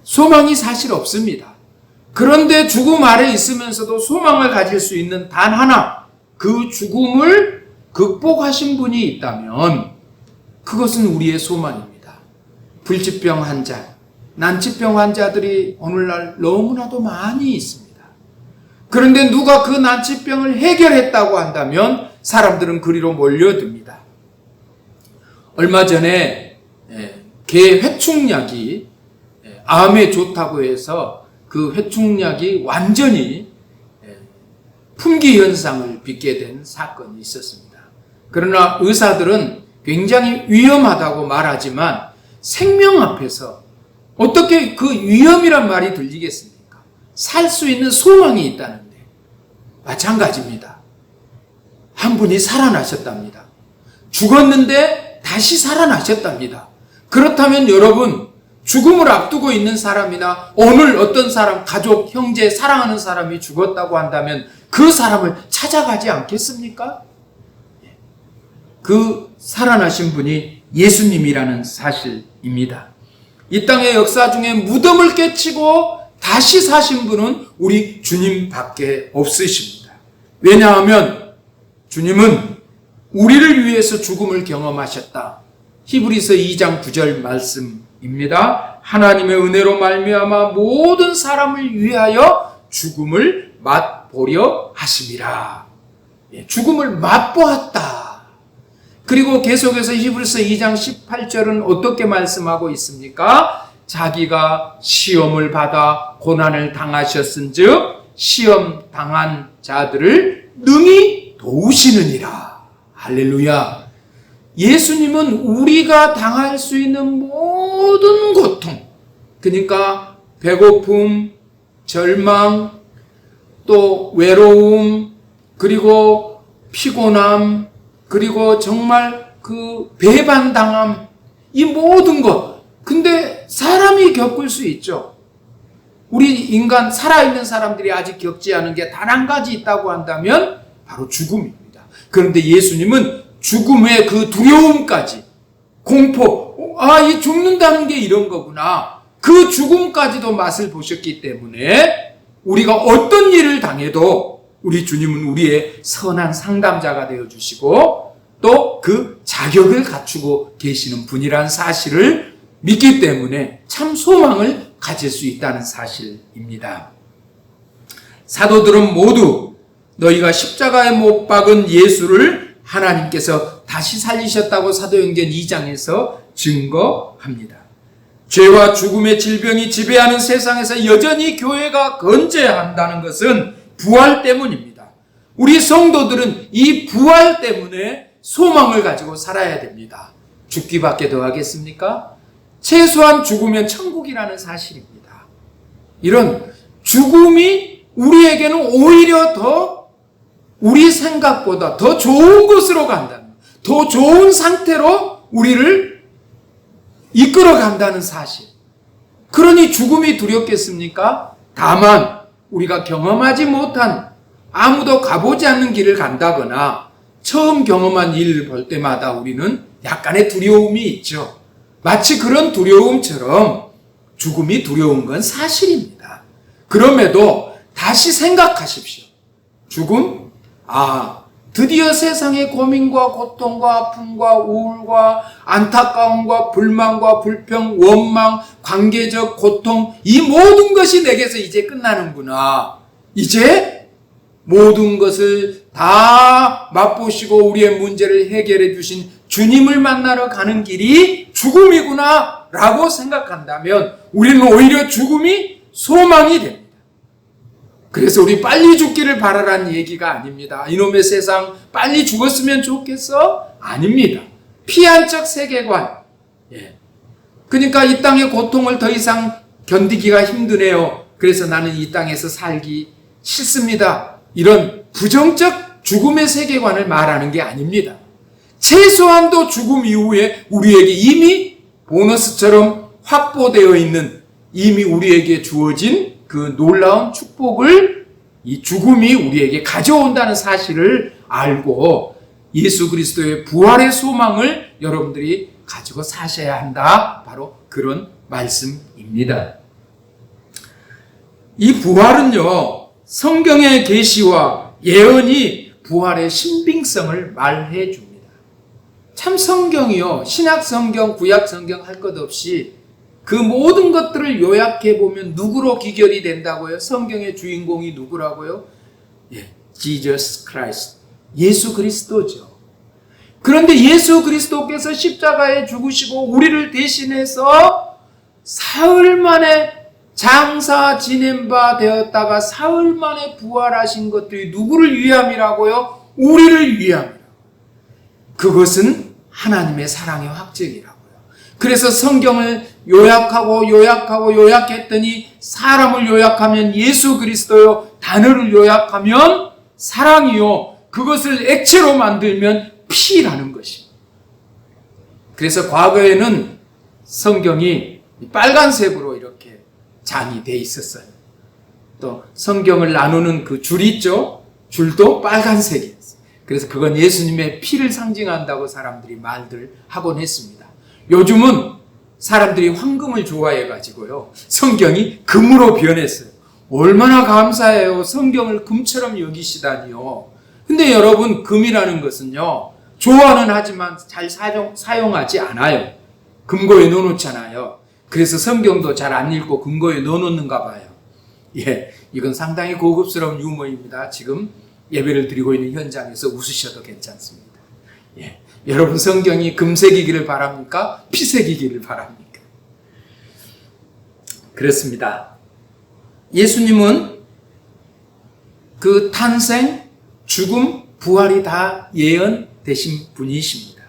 소망이 사실 없습니다. 그런데 죽음 아래 있으면서도 소망을 가질 수 있는 단 하나, 그 죽음을 극복하신 분이 있다면 그것은 우리의 소망입니다. 불치병 환자, 난치병 환자들이 오늘날 너무나도 많이 있습니다. 그런데 누가 그 난치병을 해결했다고 한다면 사람들은 그리로 몰려듭니다. 얼마 전에 개 회충약이 암에 좋다고 해서 그 회충약이 완전히 품귀 현상을 빚게 된 사건이 있었습니다. 그러나 의사들은 굉장히 위험하다고 말하지만 생명 앞에서 어떻게 그 위험이란 말이 들리겠습니까? 살 수 있는 소망이 있다는데 마찬가지입니다. 한 분이 살아나셨답니다. 죽었는데 다시 살아나셨답니다. 그렇다면 여러분, 죽음을 앞두고 있는 사람이나 오늘 어떤 사람, 가족, 형제, 사랑하는 사람이 죽었다고 한다면 그 사람을 찾아가지 않겠습니까? 그 살아나신 분이 예수님이라는 사실입니다. 이 땅의 역사 중에 무덤을 깨치고 다시 사신 분은 우리 주님밖에 없으십니다. 왜냐하면 주님은 우리를 위해서 죽음을 경험하셨다. 히브리서 2장 9절 말씀입니다. 하나님의 은혜로 말미암아 모든 사람을 위하여 죽음을 맛보려 하심이라. 죽음을 맛보았다. 그리고 계속해서 히브리서 2장 18절은 어떻게 말씀하고 있습니까? 자기가 시험을 받아 고난을 당하셨은즉 시험 당한 자들을 능히 도우시느니라. 할렐루야. 예수님은 우리가 당할 수 있는 모든 고통, 그러니까 배고픔, 절망, 또 외로움, 그리고 피곤함, 그리고 정말 그 배반당함, 이 모든 것. 근데 사람이 겪을 수 있죠. 우리 인간, 살아있는 사람들이 아직 겪지 않은 게 단 한 가지 있다고 한다면 바로 죽음입니다. 그런데 예수님은 죽음의 그 두려움까지, 공포, 이 죽는다는 게 이런 거구나. 그 죽음까지도 맛을 보셨기 때문에 우리가 어떤 일을 당해도 우리 주님은 우리의 선한 상담자가 되어주시고 또 그 자격을 갖추고 계시는 분이라는 사실을 믿기 때문에 참 소망을 가질 수 있다는 사실입니다. 사도들은 모두 너희가 십자가에 못 박은 예수를 하나님께서 다시 살리셨다고 사도행전 2장에서 증거합니다. 죄와 죽음의 질병이 지배하는 세상에서 여전히 교회가 건재한다는 것은 부활 때문입니다. 우리 성도들은 이 부활 때문에 소망을 가지고 살아야 됩니다. 죽기밖에 더 하겠습니까? 최소한 죽으면 천국이라는 사실입니다. 이런 죽음이 우리에게는 오히려 더 우리 생각보다 더 좋은 곳으로 간다는, 더 좋은 상태로 우리를 이끌어 간다는 사실. 그러니 죽음이 두렵겠습니까? 다만 우리가 경험하지 못한, 아무도 가보지 않는 길을 간다거나 처음 경험한 일을 볼 때마다 우리는 약간의 두려움이 있죠. 마치 그런 두려움처럼 죽음이 두려운 건 사실입니다. 그럼에도 다시 생각하십시오. 죽음? 드디어 세상의 고민과 고통과 아픔과 우울과 안타까움과 불만과 불평, 원망, 관계적 고통, 이 모든 것이 내게서 이제 끝나는구나. 이제 모든 것을 다 맛보시고 우리의 문제를 해결해 주신 주님을 만나러 가는 길이 죽음이구나 라고 생각한다면 우리는 오히려 죽음이 소망이 됩니다. 그래서 우리 빨리 죽기를 바라라는 얘기가 아닙니다. 이놈의 세상 빨리 죽었으면 좋겠어? 아닙니다. 피한적 세계관. 그러니까 이 땅의 고통을 더 이상 견디기가 힘드네요. 그래서 나는 이 땅에서 살기 싫습니다. 이런 부정적 죽음의 세계관을 말하는 게 아닙니다. 최소한도 죽음 이후에 우리에게 이미 보너스처럼 확보되어 있는, 이미 우리에게 주어진 그 놀라운 축복을 이 죽음이 우리에게 가져온다는 사실을 알고 예수 그리스도의 부활의 소망을 여러분들이 가지고 사셔야 한다. 바로 그런 말씀입니다. 이 부활은요, 성경의 계시와 예언이 부활의 신빙성을 말해 줍니다. 참 성경이요, 신약 성경, 구약 성경 할 것 없이 그 모든 것들을 요약해 보면 누구로 기결이 된다고요? 성경의 주인공이 누구라고요? Jesus Christ, 예수 그리스도죠. 그런데 예수 그리스도께서 십자가에 죽으시고 우리를 대신해서 사흘 만에 장사 지낸 바 되었다가 사흘 만에 부활하신 것들이 누구를 위함이라고요? 우리를 위함이라고. 그것은 하나님의 사랑의 확증이라고요. 그래서 성경을 요약했더니 사람을 요약하면 예수 그리스도요, 단어를 요약하면 사랑이요, 그것을 액체로 만들면 피라는 것입니다. 그래서 과거에는 성경이 빨간색으로 이렇게 장이 돼 있었어요. 또 성경을 나누는 그 줄 있죠? 줄도 빨간색이었어요. 그래서 그건 예수님의 피를 상징한다고 사람들이 말들 하곤 했습니다. 요즘은 사람들이 황금을 좋아해가지고요, 성경이 금으로 변했어요. 얼마나 감사해요. 성경을 금처럼 여기시다니요. 근데 여러분, 금이라는 것은요, 좋아는 하지만 잘 사용하지 않아요. 금고에 넣어놓잖아요. 그래서 성경도 잘 안 읽고 금고에 넣어놓는가 봐요. 이건 상당히 고급스러운 유머입니다. 지금 예배를 드리고 있는 현장에서 웃으셔도 괜찮습니다. 여러분, 성경이 금색이기를 바랍니까? 피색이기를 바랍니까? 그렇습니다. 예수님은 그 탄생, 죽음, 부활이 다 예언되신 분이십니다.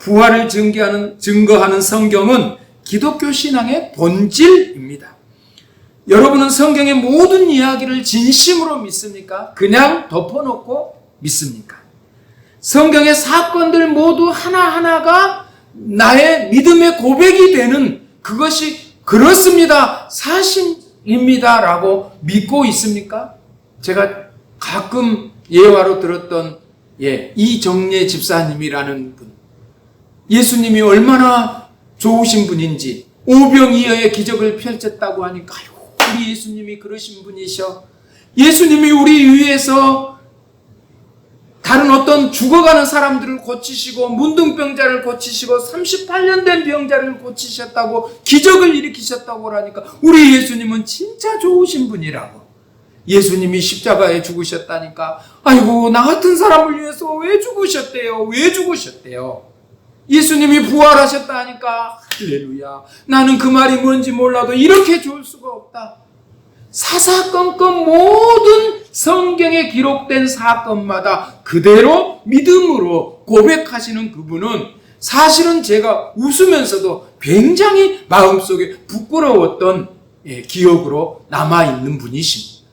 부활을 증거하는 성경은 기독교 신앙의 본질입니다. 여러분은 성경의 모든 이야기를 진심으로 믿습니까? 그냥 덮어놓고 믿습니까? 성경의 사건들 모두 하나하나가 나의 믿음의 고백이 되는 그것이 그렇습니다, 사실입니다 라고 믿고 있습니까? 제가 가끔 예화로 들었던 이정례 집사님이라는 분, 예수님이 얼마나 좋으신 분인지 오병이어의 기적을 펼쳤다고 하니까 우리 예수님이 그러신 분이셔. 예수님이 우리 위해서 다른 어떤 죽어가는 사람들을 고치시고 문둥병자를 고치시고 38년 된 병자를 고치셨다고 기적을 일으키셨다고 하니까 우리 예수님은 진짜 좋으신 분이라고. 예수님이 십자가에 죽으셨다니까 아이고 나 같은 사람을 위해서 왜 죽으셨대요? 왜 죽으셨대요? 예수님이 부활하셨다 하니까 할렐루야, 나는 그 말이 뭔지 몰라도 이렇게 좋을 수가 없다. 사사건건 모든 성경에 기록된 사건마다 그대로 믿음으로 고백하시는 그분은 사실은 제가 웃으면서도 굉장히 마음속에 부끄러웠던 기억으로 남아있는 분이십니다.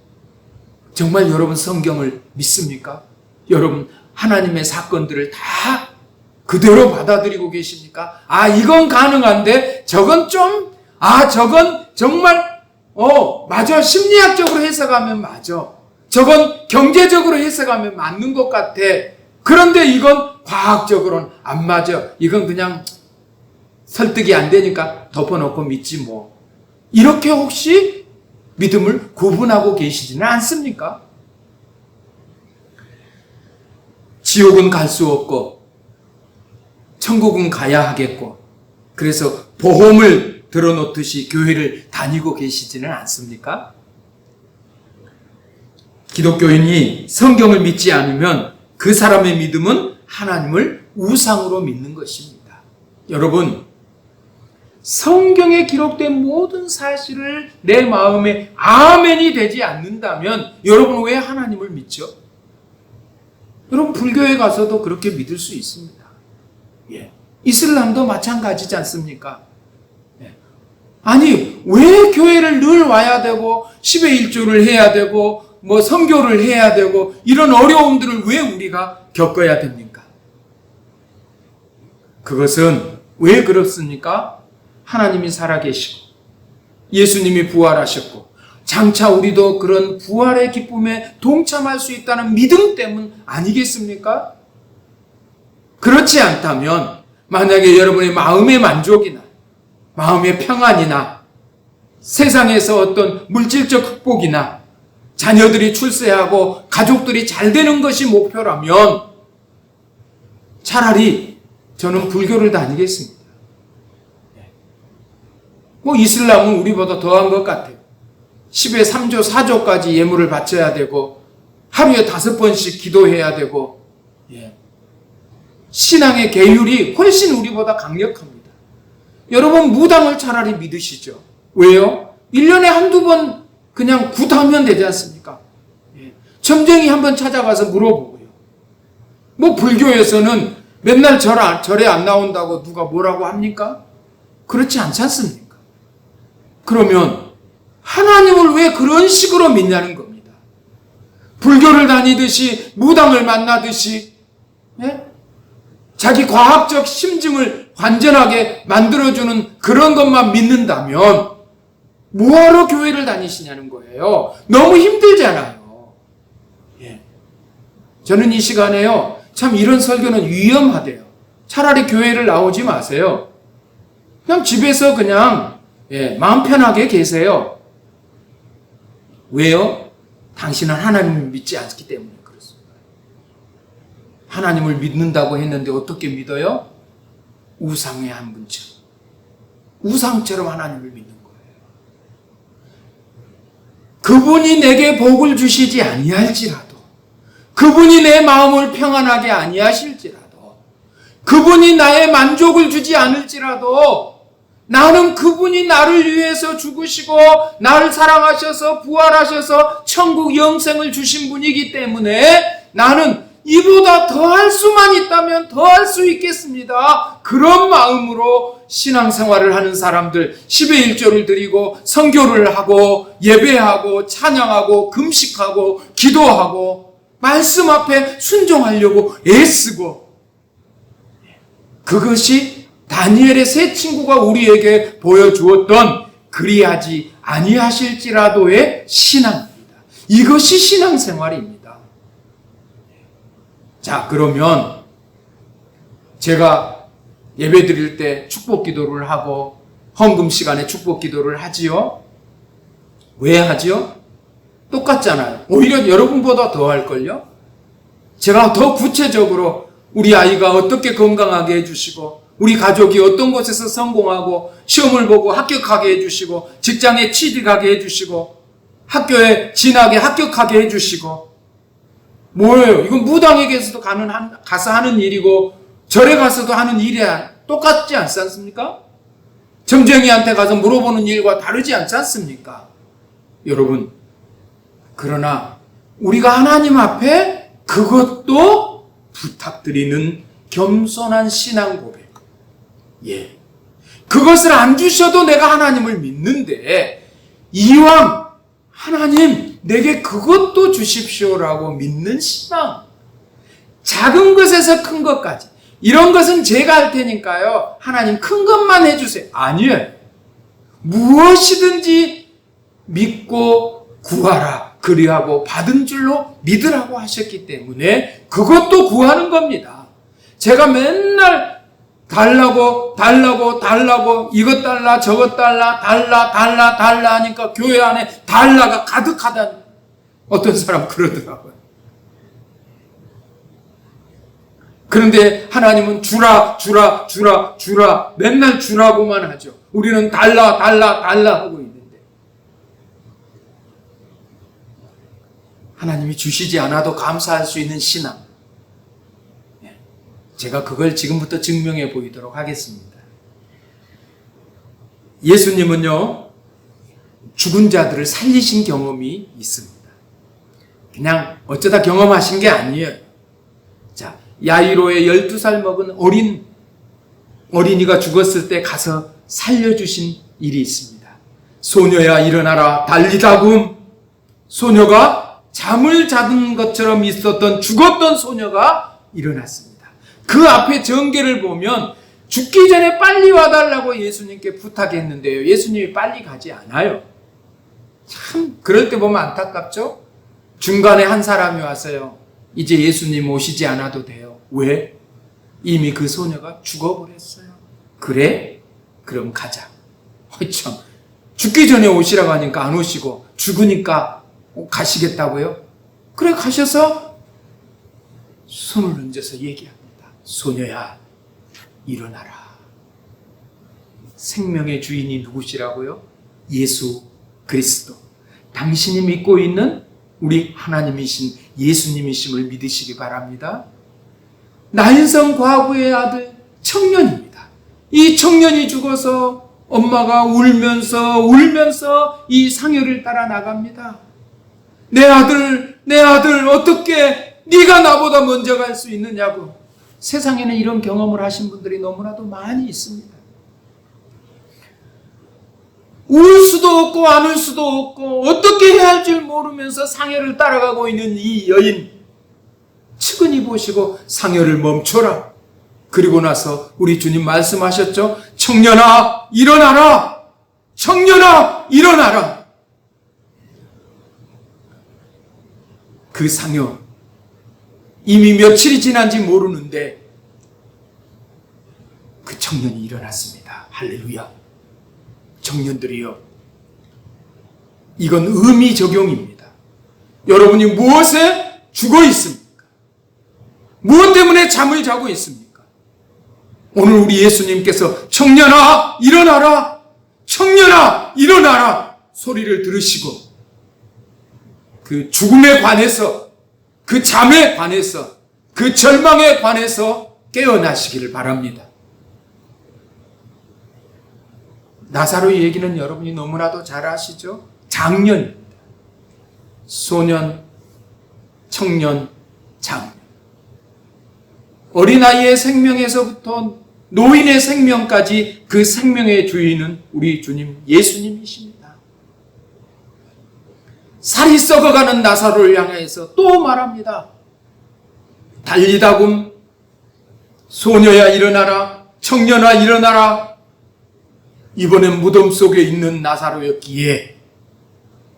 정말 여러분 성경을 믿습니까? 여러분 하나님의 사건들을 다 그대로 받아들이고 계십니까? 아, 이건 가능한데 저건 좀, 저건 정말 맞아, 심리학적으로 해석하면 맞아, 저건 경제적으로 해석하면 맞는 것 같아, 그런데 이건 과학적으로는 안 맞아, 이건 그냥 설득이 안 되니까 덮어놓고 믿지 뭐. 이렇게 혹시 믿음을 구분하고 계시지는 않습니까? 지옥은 갈 수 없고 천국은 가야 하겠고, 그래서 보험을 들어놓듯이 교회를 다니고 계시지는 않습니까? 기독교인이 성경을 믿지 않으면 그 사람의 믿음은 하나님을 우상으로 믿는 것입니다. 여러분, 성경에 기록된 모든 사실을 내 마음에 아멘이 되지 않는다면 여러분 왜 하나님을 믿죠? 여러분 불교에 가서도 그렇게 믿을 수 있습니다. 이슬람도 마찬가지지 않습니까? 아니, 왜 교회를 늘 와야 되고 10의 1조를 해야 되고 뭐 선교를 해야 되고 이런 어려움들을 왜 우리가 겪어야 됩니까? 그것은 왜 그렇습니까? 하나님이 살아계시고 예수님이 부활하셨고 장차 우리도 그런 부활의 기쁨에 동참할 수 있다는 믿음 때문 아니겠습니까? 그렇지 않다면 만약에 여러분의 마음의 만족이나 마음의 평안이나 세상에서 어떤 물질적 극복이나 자녀들이 출세하고 가족들이 잘 되는 것이 목표라면 차라리 저는 불교를 다니겠습니다. 뭐 이슬람은 우리보다 더한 것 같아요. 10에 3조 4조까지 예물을 바쳐야 되고 하루에 5번씩 기도해야 되고 신앙의 계율이 훨씬 우리보다 강력합니다. 여러분 무당을 차라리 믿으시죠. 왜요? 1년에 한두 번 그냥 굿하면 되지 않습니까? 점쟁이 한번 찾아가서 물어보고요. 뭐 불교에서는 맨날 절에 안 나온다고 누가 뭐라고 합니까? 그렇지 않지 않습니까? 그러면 하나님을 왜 그런 식으로 믿냐는 겁니다. 불교를 다니듯이 무당을 만나듯이 자기 과학적 심증을 완전하게 만들어주는 그런 것만 믿는다면 뭐하러 교회를 다니시냐는 거예요. 너무 힘들잖아요. 저는 이 시간에요, 참 이런 설교는 위험하대요. 차라리 교회를 나오지 마세요. 그냥 집에서 그냥 마음 편하게 계세요. 왜요? 당신은 하나님을 믿지 않기 때문에 그렇습니다. 하나님을 믿는다고 했는데 어떻게 믿어요? 우상의 한 분처럼. 우상처럼 하나님을 믿는 거예요. 그분이 내게 복을 주시지 아니할지라도, 그분이 내 마음을 평안하게 아니하실지라도, 그분이 나의 만족을 주지 않을지라도 나는 그분이 나를 위해서 죽으시고 나를 사랑하셔서 부활하셔서 천국 영생을 주신 분이기 때문에 나는 이보다 더 할 수만 있다면 더 할 수 있겠습니다. 그런 마음으로 신앙생활을 하는 사람들, 10의 1조를 드리고 선교를 하고 예배하고 찬양하고 금식하고 기도하고 말씀 앞에 순종하려고 애쓰고, 그것이 다니엘의 세 친구가 우리에게 보여주었던 그리하지 아니하실지라도의 신앙입니다. 이것이 신앙생활입니다. 자, 그러면 제가 예배 드릴 때 축복 기도를 하고 헌금 시간에 축복 기도를 하지요. 왜 하지요? 똑같잖아요. 오히려 여러분보다 더 할걸요? 제가 더 구체적으로 우리 아이가 어떻게 건강하게 해주시고, 우리 가족이 어떤 곳에서 성공하고 시험을 보고 합격하게 해주시고, 직장에 취직하게 해주시고, 학교에 진학에 합격하게 해주시고, 뭐예요? 이건 무당에게서도 가서 하는 일이고 절에 가서도 하는 일이 똑같지 않지 않습니까? 점쟁이한테 가서 물어보는 일과 다르지 않지 않습니까? 여러분, 그러나 우리가 하나님 앞에 그것도 부탁드리는 겸손한 신앙 고백. 예. 그것을 안 주셔도 내가 하나님을 믿는데, 이왕 하나님 내게 그것도 주십시오라고 믿는 신앙. 작은 것에서 큰 것까지. 이런 것은 제가 할 테니까요, 하나님 큰 것만 해주세요. 아니에요. 무엇이든지 믿고 구하라. 그리하고 받은 줄로 믿으라고 하셨기 때문에 그것도 구하는 겁니다. 제가 맨날 달라고 이것 달라 저것 달라 달라 하니까 교회 안에 달라가 가득하다니 어떤 사람 그러더라고요. 그런데 하나님은 주라 맨날 주라고만 하죠. 우리는 달라 하고 있는데, 하나님이 주시지 않아도 감사할 수 있는 신앙, 제가 그걸 지금부터 증명해 보이도록 하겠습니다. 예수님은요, 죽은 자들을 살리신 경험이 있습니다. 그냥 어쩌다 경험하신 게 아니에요. 자, 야이로의 12살 먹은 어린이가 죽었을 때 가서 살려주신 일이 있습니다. 소녀야 일어나라 달리다굼. 소녀가 잠을 자던 것처럼 있었던 죽었던 소녀가 일어났습니다. 그 앞에 전개를 보면 죽기 전에 빨리 와달라고 예수님께 부탁했는데요, 예수님이 빨리 가지 않아요. 참 그럴 때 보면 안타깝죠? 중간에 한 사람이 왔어요. 이제 예수님 오시지 않아도 돼요. 왜? 이미 그 소녀가 죽어버렸어요. 그래? 그럼 가자. 참, 죽기 전에 오시라고 하니까 안 오시고 죽으니까 가시겠다고요? 그래, 가셔서 손을 얹어서 얘기합니다. 소녀야, 일어나라. 생명의 주인이 누구시라고요? 예수 그리스도. 당신이 믿고 있는 우리 하나님이신 예수님이심을 믿으시기 바랍니다. 나인성 과부의 아들 청년입니다. 이 청년이 죽어서 엄마가 울면서 이 상여를 따라 나갑니다. 내 아들 어떻게 네가 나보다 먼저 갈 수 있느냐고. 세상에는 이런 경험을 하신 분들이 너무나도 많이 있습니다. 울 수도 없고 안 울 수도 없고 어떻게 해야 할 줄 모르면서 상여를 따라가고 있는 이 여인, 측은히 보시고 상여를 멈춰라. 그리고 나서 우리 주님 말씀하셨죠. 청년아 일어나라. 청년아 일어나라. 그 상여 이미 며칠이 지난지 모르는데 그 청년이 일어났습니다. 할렐루야. 청년들이요, 이건 의미 적용입니다. 여러분이 무엇에 죽어 있습니까? 무엇 때문에 잠을 자고 있습니까? 오늘 우리 예수님께서 청년아 일어나라, 청년아 일어나라 소리를 들으시고 그 죽음에 관해서, 그 잠에 관해서, 그 절망에 관해서 깨어나시기를 바랍니다. 나사로의 얘기는 여러분이 너무나도 잘 아시죠? 장년입니다. 소년, 청년, 장년. 어린아이의 생명에서부터 노인의 생명까지 그 생명의 주인은 우리 주님 예수님이십니다. 살이 썩어가는 나사로를 향해서 또 말합니다. 달리다굼 소녀야 일어나라, 청년아 일어나라. 이번엔 무덤 속에 있는 나사로였기에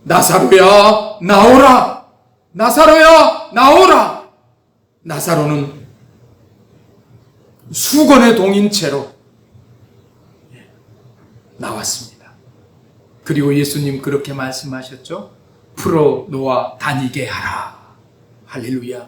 나사로야 나오라, 나사로야 나오라. 나사로는 수건에 동인 채로 나왔습니다. 그리고 예수님 그렇게 말씀하셨죠. 풀어 놓아 다니게 하라. 할렐루야.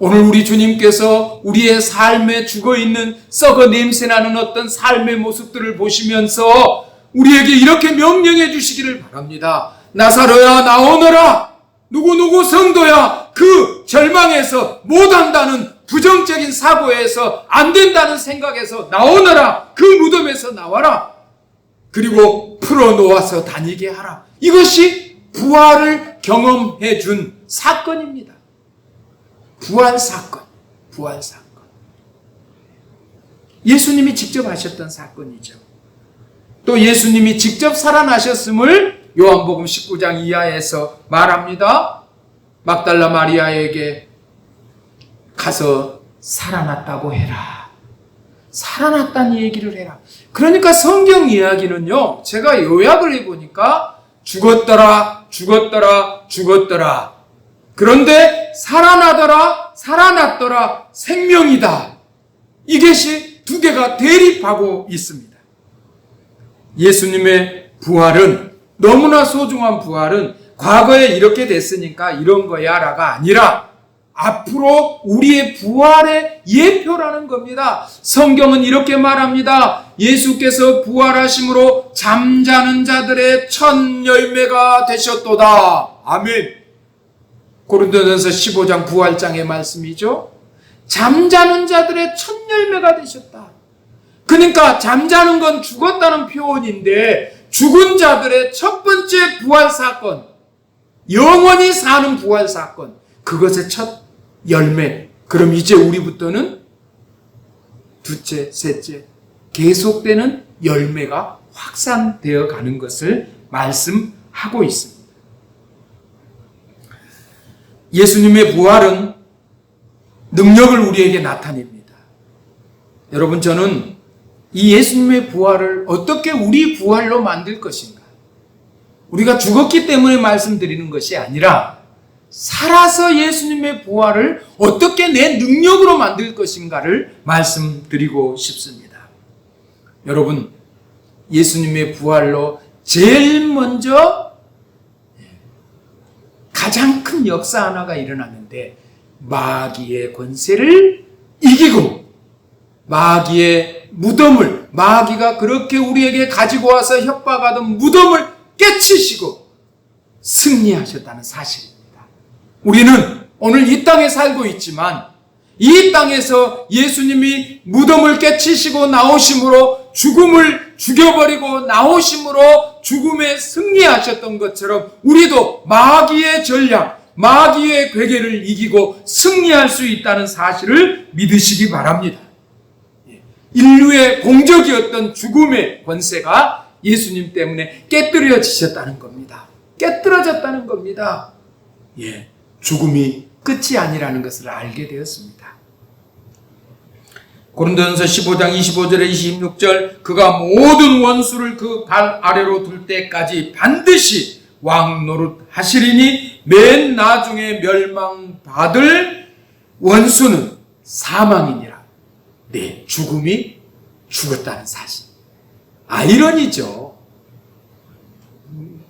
오늘 우리 주님께서 우리의 삶에 죽어있는 썩어 냄새나는 어떤 삶의 모습들을 보시면서 우리에게 이렇게 명령해 주시기를 바랍니다. 나사로야 나오너라. 누구누구 성도야 그 절망에서 못한다는 부정적인 사고에서 안 된다는 생각에서 나오너라. 그 무덤에서 나와라. 그리고 풀어놓아서 다니게 하라. 이것이 부활을 경험해 준 사건입니다. 부활 사건. 예수님이 직접 하셨던 사건이죠. 또 예수님이 직접 살아나셨음을 요한복음 19장 이하에서 말합니다. 막달라 마리아에게 가서 살아났다고 해라. 살아났다는 얘기를 해라. 그러니까 성경 이야기는요, 제가 요약을 해보니까 죽었더라. 그런데 살아났더라. 생명이다. 이것이 두 개가 대립하고 있습니다. 예수님의 부활은, 너무나 소중한 부활은 과거에 이렇게 됐으니까 이런 거야 라가 아니라 앞으로 우리의 부활의 예표라는 겁니다. 성경은 이렇게 말합니다. 예수께서 부활하심으로 잠자는 자들의 첫 열매가 되셨도다. 아멘. 고린도전서 15장 부활장의 말씀이죠. 잠자는 자들의 첫 열매가 되셨다. 그러니까 잠자는 건 죽었다는 표현인데 죽은 자들의 첫 번째 부활 사건, 영원히 사는 부활 사건, 그것의 첫 열매. 그럼 이제 우리부터는 둘째, 셋째 계속되는 열매가 확산되어 가는 것을 말씀하고 있습니다. 예수님의 부활은 능력을 우리에게 나타냅니다. 여러분, 저는 이 예수님의 부활을 어떻게 우리 부활로 만들 것인가? 우리가 죽었기 때문에 말씀드리는 것이 아니라 살아서 예수님의 부활을 어떻게 내 능력으로 만들 것인가를 말씀드리고 싶습니다. 여러분, 예수님의 부활로 제일 먼저 가장 큰 역사 하나가 일어났는데, 마귀의 권세를 이기고 마귀의 무덤을, 마귀가 그렇게 우리에게 가지고 와서 협박하던 무덤을 깨치시고 승리하셨다는 사실입니다. 우리는 오늘 이 땅에 살고 있지만 이 땅에서 예수님이 무덤을 깨치시고 나오심으로, 죽음을 죽여버리고 나오심으로 죽음에 승리하셨던 것처럼 우리도 마귀의 전략, 마귀의 괴계를 이기고 승리할 수 있다는 사실을 믿으시기 바랍니다. 인류의 공적이었던 죽음의 권세가 예수님 때문에 깨뜨려지셨다는 겁니다. 깨뜨려졌다는 겁니다. 죽음이 끝이 아니라는 것을 알게 되었습니다. 고린도전서 15장 25절에 26절, 그가 모든 원수를 그 발 아래로 둘 때까지 반드시 왕 노릇 하시리니 맨 나중에 멸망받을 원수는 사망이니라. 네, 죽음이 죽었다는 사실. 아이러니죠.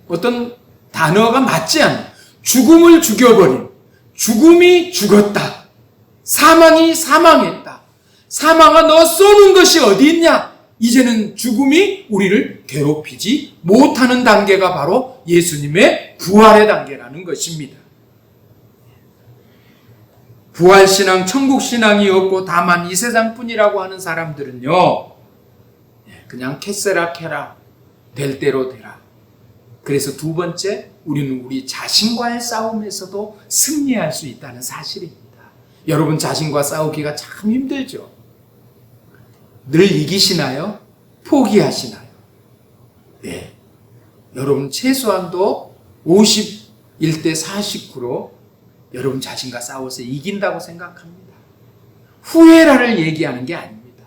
어떤 단어가 맞지 않아요. 죽음을 죽여버린, 죽음이 죽었다. 사망이 사망했다. 사망아, 너 쏘는 것이 어디 있냐? 이제는 죽음이 우리를 괴롭히지 못하는 단계가 바로 예수님의 부활의 단계라는 것입니다. 부활신앙, 천국신앙이 없고 다만 이 세상뿐이라고 하는 사람들은요, 그냥 캐세라 캐라, 될 대로 되라. 그래서 두 번째, 우리는 우리 자신과의 싸움에서도 승리할 수 있다는 사실입니다. 여러분 자신과 싸우기가 참 힘들죠. 늘 이기시나요? 포기하시나요? 네. 여러분 최소한도 51대 49로 여러분 자신과 싸워서 이긴다고 생각합니다. 후회라를 얘기하는 게 아닙니다.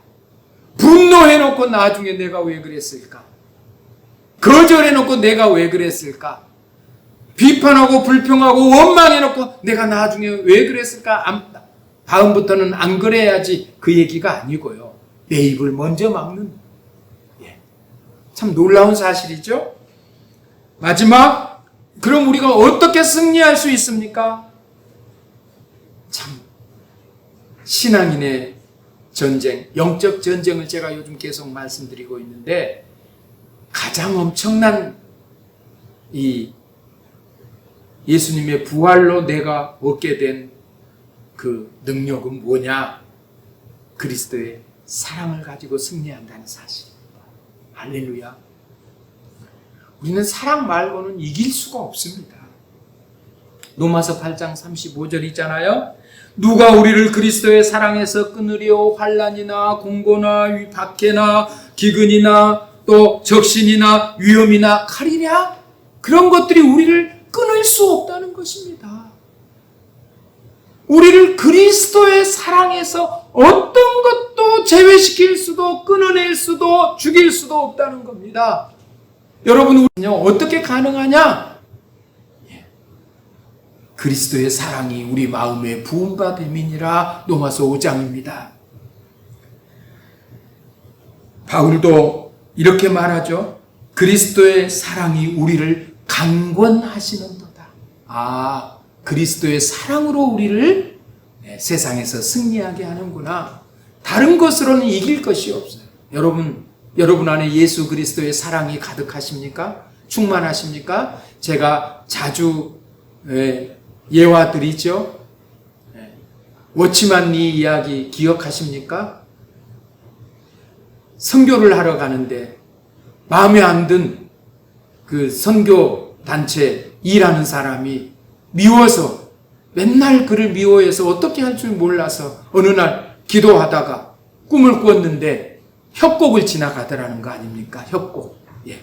분노해놓고 나중에 내가 왜 그랬을까? 거절해놓고 내가 왜 그랬을까? 비판하고 불평하고 원망해놓고 내가 나중에 왜 그랬을까? 다음부터는 안 그래야지 그 얘기가 아니고요. 내 입을 먼저 막는, 참 놀라운 사실이죠. 마지막, 그럼 우리가 어떻게 승리할 수 있습니까? 참 신앙인의 전쟁, 영적 전쟁을 제가 요즘 계속 말씀드리고 있는데, 가장 엄청난 이 예수님의 부활로 내가 얻게 된 그 능력은 뭐냐? 그리스도의 사랑을 가지고 승리한다는 사실입니다. 할렐루야. 우리는 사랑 말고는 이길 수가 없습니다. 로마서 8장 35절이잖아요. 누가 우리를 그리스도의 사랑에서 끊으려 환난이나 공고나 박해나 기근이나 또 적신이나 위험이나 칼이냐? 그런 것들이 우리를 끊을 수 없다는 것입니다. 우리를 그리스도의 사랑에서 어떤 것도 제외시킬 수도 끊어낼 수도 죽일 수도 없다는 겁니다. 여러분, 우리는요 어떻게 가능하냐? 그리스도의 사랑이 우리 마음에 부음바 됨이니라. 로마서 5장입니다. 바울도 이렇게 말하죠. 그리스도의 사랑이 우리를 강권하시는도다. 그리스도의 사랑으로 우리를 세상에서 승리하게 하는구나. 다른 것으로는 이길 것이 없어요. 여러분 안에 예수 그리스도의 사랑이 가득하십니까? 충만하십니까? 제가 자주 예화 드리죠. 워치만 니 이야기 기억하십니까? 선교를 하러 가는데 마음에 안 든 그 선교 단체 일하는 사람이 미워서, 맨날 그를 미워해서 어떻게 할 줄 몰라서 어느 날 기도하다가 꿈을 꿨는데 협곡을 지나가더라는 거 아닙니까? 협곡.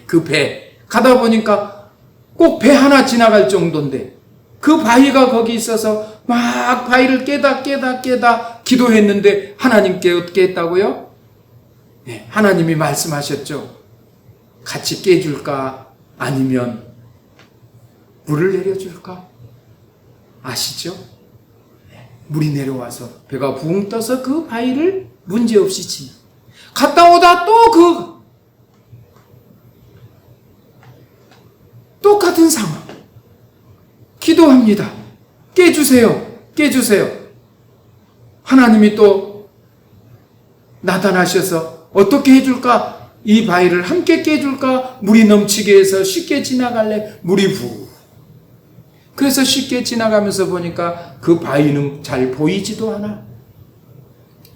그 배 가다 보니까 꼭 배 하나 지나갈 정도인데 그 바위가 거기 있어서 막 바위를 깨다 기도했는데 하나님께 어떻게 했다고요? 하나님이 말씀하셨죠. 같이 깨줄까? 아니면 물을 내려줄까? 아시죠? 물이 내려와서 배가 붕 떠서 그 바위를 문제없이 지나. 갔다 오다 또 똑같은 상황. 기도합니다. 깨주세요. 하나님이 또 나타나셔서 어떻게 해줄까? 이 바위를 함께 깨줄까? 물이 넘치게 해서 쉽게 지나갈래? 물이 그래서 쉽게 지나가면서 보니까 그 바위는 잘 보이지도 않아.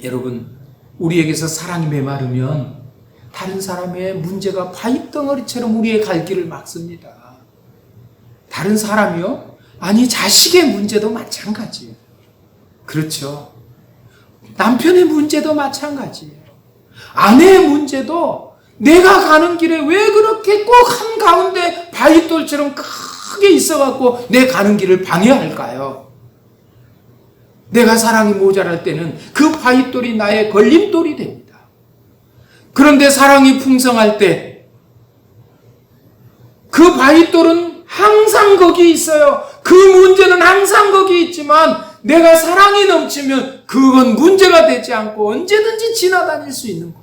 여러분, 우리에게서 사랑이 메마르면 다른 사람의 문제가 바위덩어리처럼 우리의 갈 길을 막습니다. 다른 사람이요? 아니, 자식의 문제도 마찬가지예요. 그렇죠. 남편의 문제도 마찬가지예요. 아내의 문제도 내가 가는 길에 왜 그렇게 꼭 한가운데 바위돌처럼 크게 있어갖고 내 가는 길을 방해할까요? 내가 사랑이 모자랄 때는 그 바위돌이 나의 걸림돌이 됩니다. 그런데 사랑이 풍성할 때 그 바위돌은 항상 거기 있어요. 그 문제는 항상 거기 있지만 내가 사랑이 넘치면 그건 문제가 되지 않고 언제든지 지나다닐 수 있는 거예요.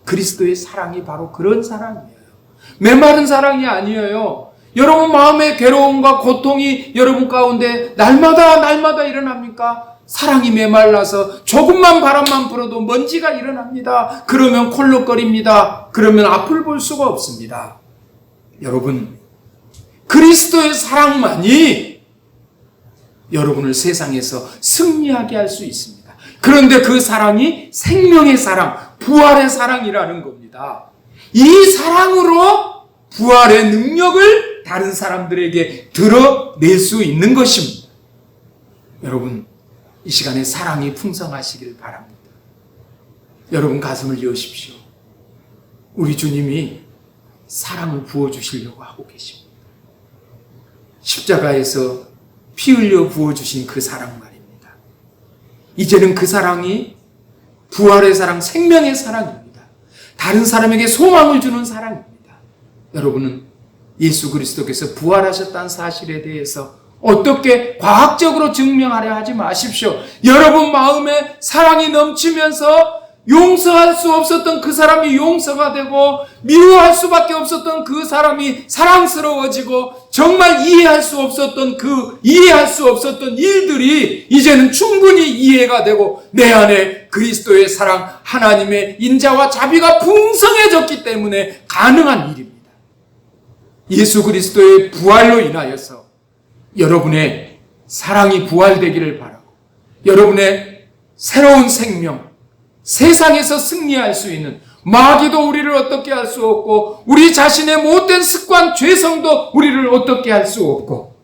그리스도의 사랑이 바로 그런 사랑이에요. 메마른 사랑이 아니에요. 여러분 마음의 괴로움과 고통이 여러분 가운데 날마다 일어납니까? 사랑이 메말라서 조금만 바람만 불어도 먼지가 일어납니다. 그러면 콜록거립니다. 그러면 앞을 볼 수가 없습니다. 여러분, 그리스도의 사랑만이 여러분을 세상에서 승리하게 할 수 있습니다. 그런데 그 사랑이 생명의 사랑, 부활의 사랑이라는 겁니다. 이 사랑으로 부활의 능력을 다른 사람들에게 드러낼 수 있는 것입니다. 여러분, 이 시간에 사랑이 풍성하시길 바랍니다. 여러분 가슴을 여십시오. 우리 주님이 사랑을 부어주시려고 하고 계십니다. 십자가에서 피 흘려 부어주신 그 사랑 말입니다. 이제는 그 사랑이 부활의 사랑, 생명의 사랑입니다. 다른 사람에게 소망을 주는 사랑입니다. 여러분은 예수 그리스도께서 부활하셨다는 사실에 대해서 어떻게 과학적으로 증명하려 하지 마십시오. 여러분 마음에 사랑이 넘치면서 용서할 수 없었던 그 사람이 용서가 되고 미워할 수밖에 없었던 그 사람이 사랑스러워지고 정말 이해할 수 없었던 일들이 이제는 충분히 이해가 되고 내 안에 그리스도의 사랑, 하나님의 인자와 자비가 풍성해졌기 때문에 가능한 일입니다. 예수 그리스도의 부활로 인하여서 여러분의 사랑이 부활되기를 바라고 여러분의 새로운 생명, 세상에서 승리할 수 있는, 마귀도 우리를 어떻게 할 수 없고 우리 자신의 못된 습관, 죄성도 우리를 어떻게 할 수 없고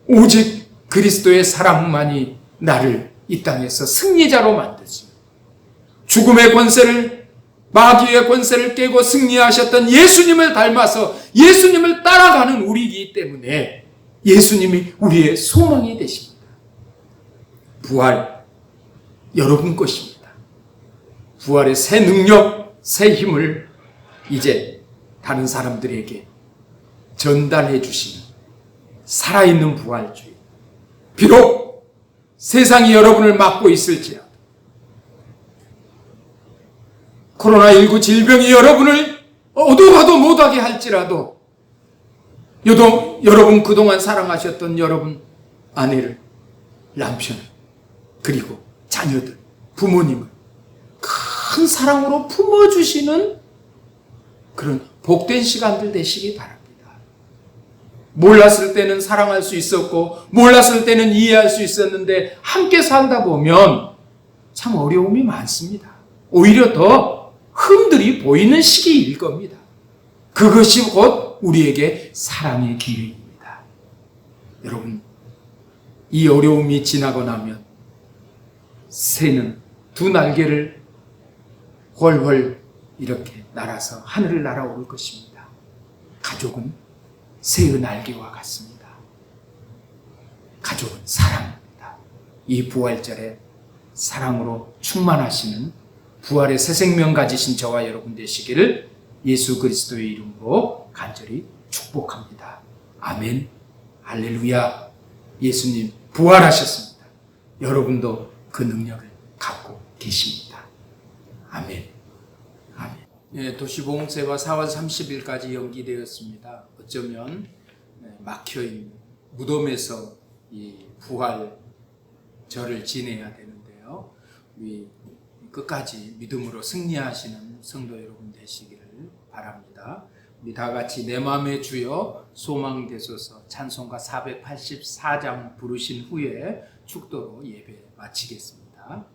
오직 그리스도의 사랑만이 나를 이 땅에서 승리자로 만드지. 죽음의 권세를, 마귀의 권세를 깨고 승리하셨던 예수님을 닮아서 예수님을 따라가는 우리이기 때문에 예수님이 우리의 소망이 되십니다. 부활 여러분 것입니다. 부활의 새 능력, 새 힘을 이제 다른 사람들에게 전달해 주시는 살아있는 부활주의. 비록 세상이 여러분을 막고 있을지라도, 코로나19 질병이 여러분을 어두워도 못하게 할지라도, 여러분 그동안 사랑하셨던 여러분 아내를, 남편을, 그리고 자녀들, 부모님을 큰 사랑으로 품어주시는 그런 복된 시간들 되시기 바랍니다. 몰랐을 때는 사랑할 수 있었고 몰랐을 때는 이해할 수 있었는데 함께 살다 보면 참 어려움이 많습니다. 오히려 더 흠들이 보이는 시기일 겁니다. 그것이 곧 우리에게 사랑의 기회입니다. 여러분, 이 어려움이 지나고 나면 새는 두 날개를 훨훨 이렇게 날아서 하늘을 날아올 것입니다. 가족은 새의 날개와 같습니다. 가족은 사랑입니다. 이 부활절에 사랑으로 충만하시는 부활의 새 생명 가지신 저와 여러분 되시기를 예수 그리스도의 이름으로 간절히 축복합니다. 아멘. 할렐루야. 예수님 부활하셨습니다. 여러분도 그 능력을 갖고 계십니다. 아멘. 아멘. 예, 도시봉쇄가 4월 30일까지 연기되었습니다. 어쩌면 막혀있는 무덤에서 이 부활절을 지내야 되는데요. 우리 끝까지 믿음으로 승리하시는 성도 여러분 되시기를 바랍니다. 우리 다 같이 내 맘에 주여 소망 되소서 찬송가 484장 부르신 후에 축도로 예배 마치겠습니다.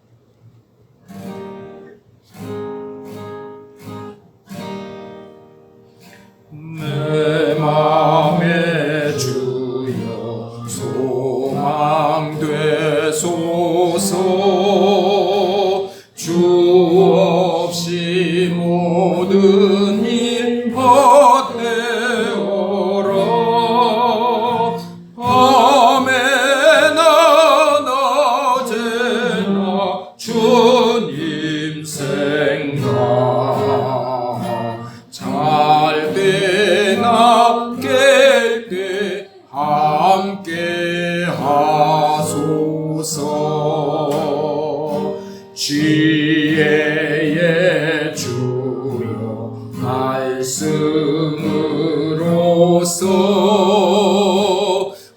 내 맘에 주여 소망 되소서. 주 없이 모든 일 헛되어라. 밤에나 낮에나 주님 생각, 잘 때나 깰 때 함께 하소서. 지혜의 주여 말씀으로써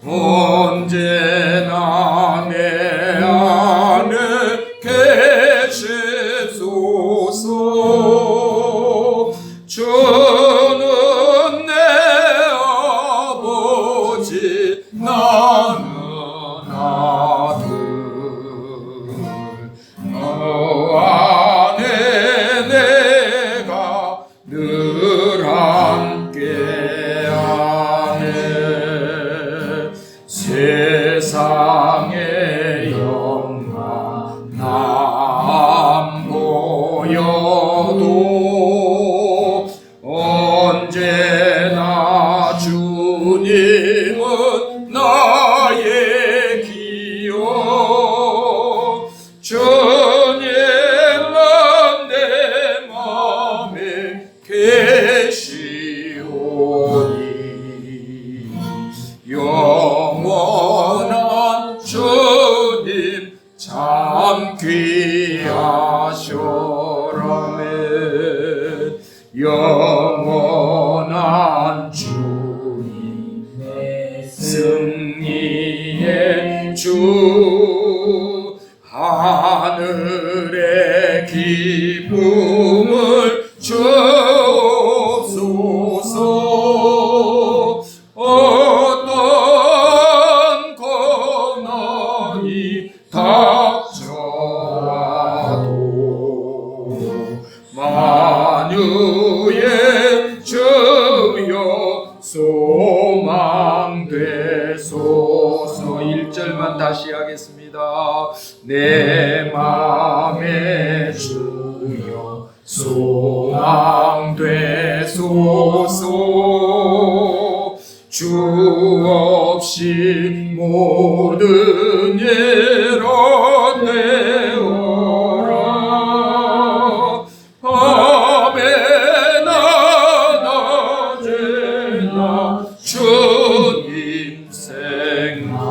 언제나 내 안에 계시소서. 주는 내 아버지 나는 아들. 너 안에 내가 늘 함께하네. 세상의 영광 영원한 주님의 승리의 주 하늘의 기쁨을 주옵소서. 어떤 고난이 닥쳐와도 만유의 주여 소망되소서. 1절만 다시 하겠습니다. 내 맘에 주여 소망되소서. 주 없이 모든 일 얻내어라. 밤에나 낮에나 주님 생각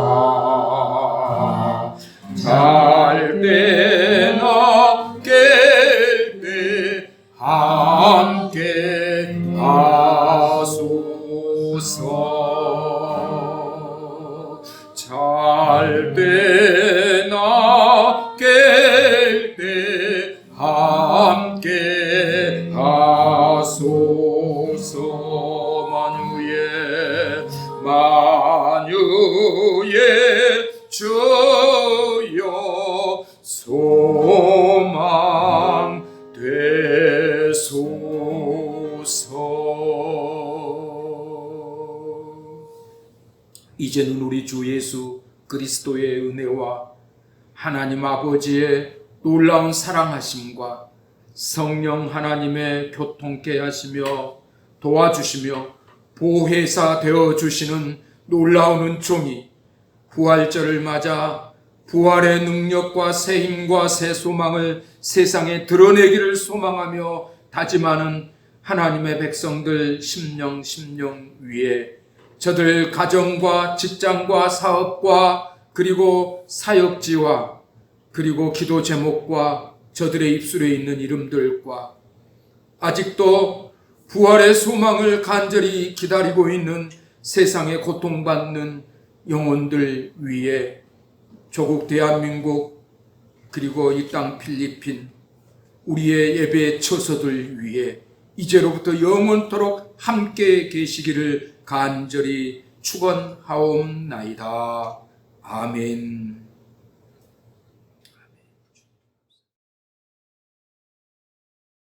잘 때나 깰 때 함께 하소서. 잘 때나 깰 때 함께 하소서. 만유의 주여 소망되소서. 이제는 우리 주 예수 그리스도의 은혜와 하나님 아버지의 놀라운 사랑하심과 성령 하나님의 교통케 하시며 도와주시며 보혜사 되어주시는 놀라운 은총이 부활절을 맞아 부활의 능력과 새 힘과 새 소망을 세상에 드러내기를 소망하며 다짐하는 하나님의 백성들 심령 위에 저들 가정과 직장과 사업과 그리고 사역지와 그리고 기도 제목과 저들의 입술에 있는 이름들과 아직도 부활의 소망을 간절히 기다리고 있는 세상에 고통받는 영혼들 위에 조국 대한민국 그리고 이 땅 필리핀 우리의 예배 처소들 위에 이제로부터 영원토록 함께 계시기를 간절히 축원하옵나이다. 아멘.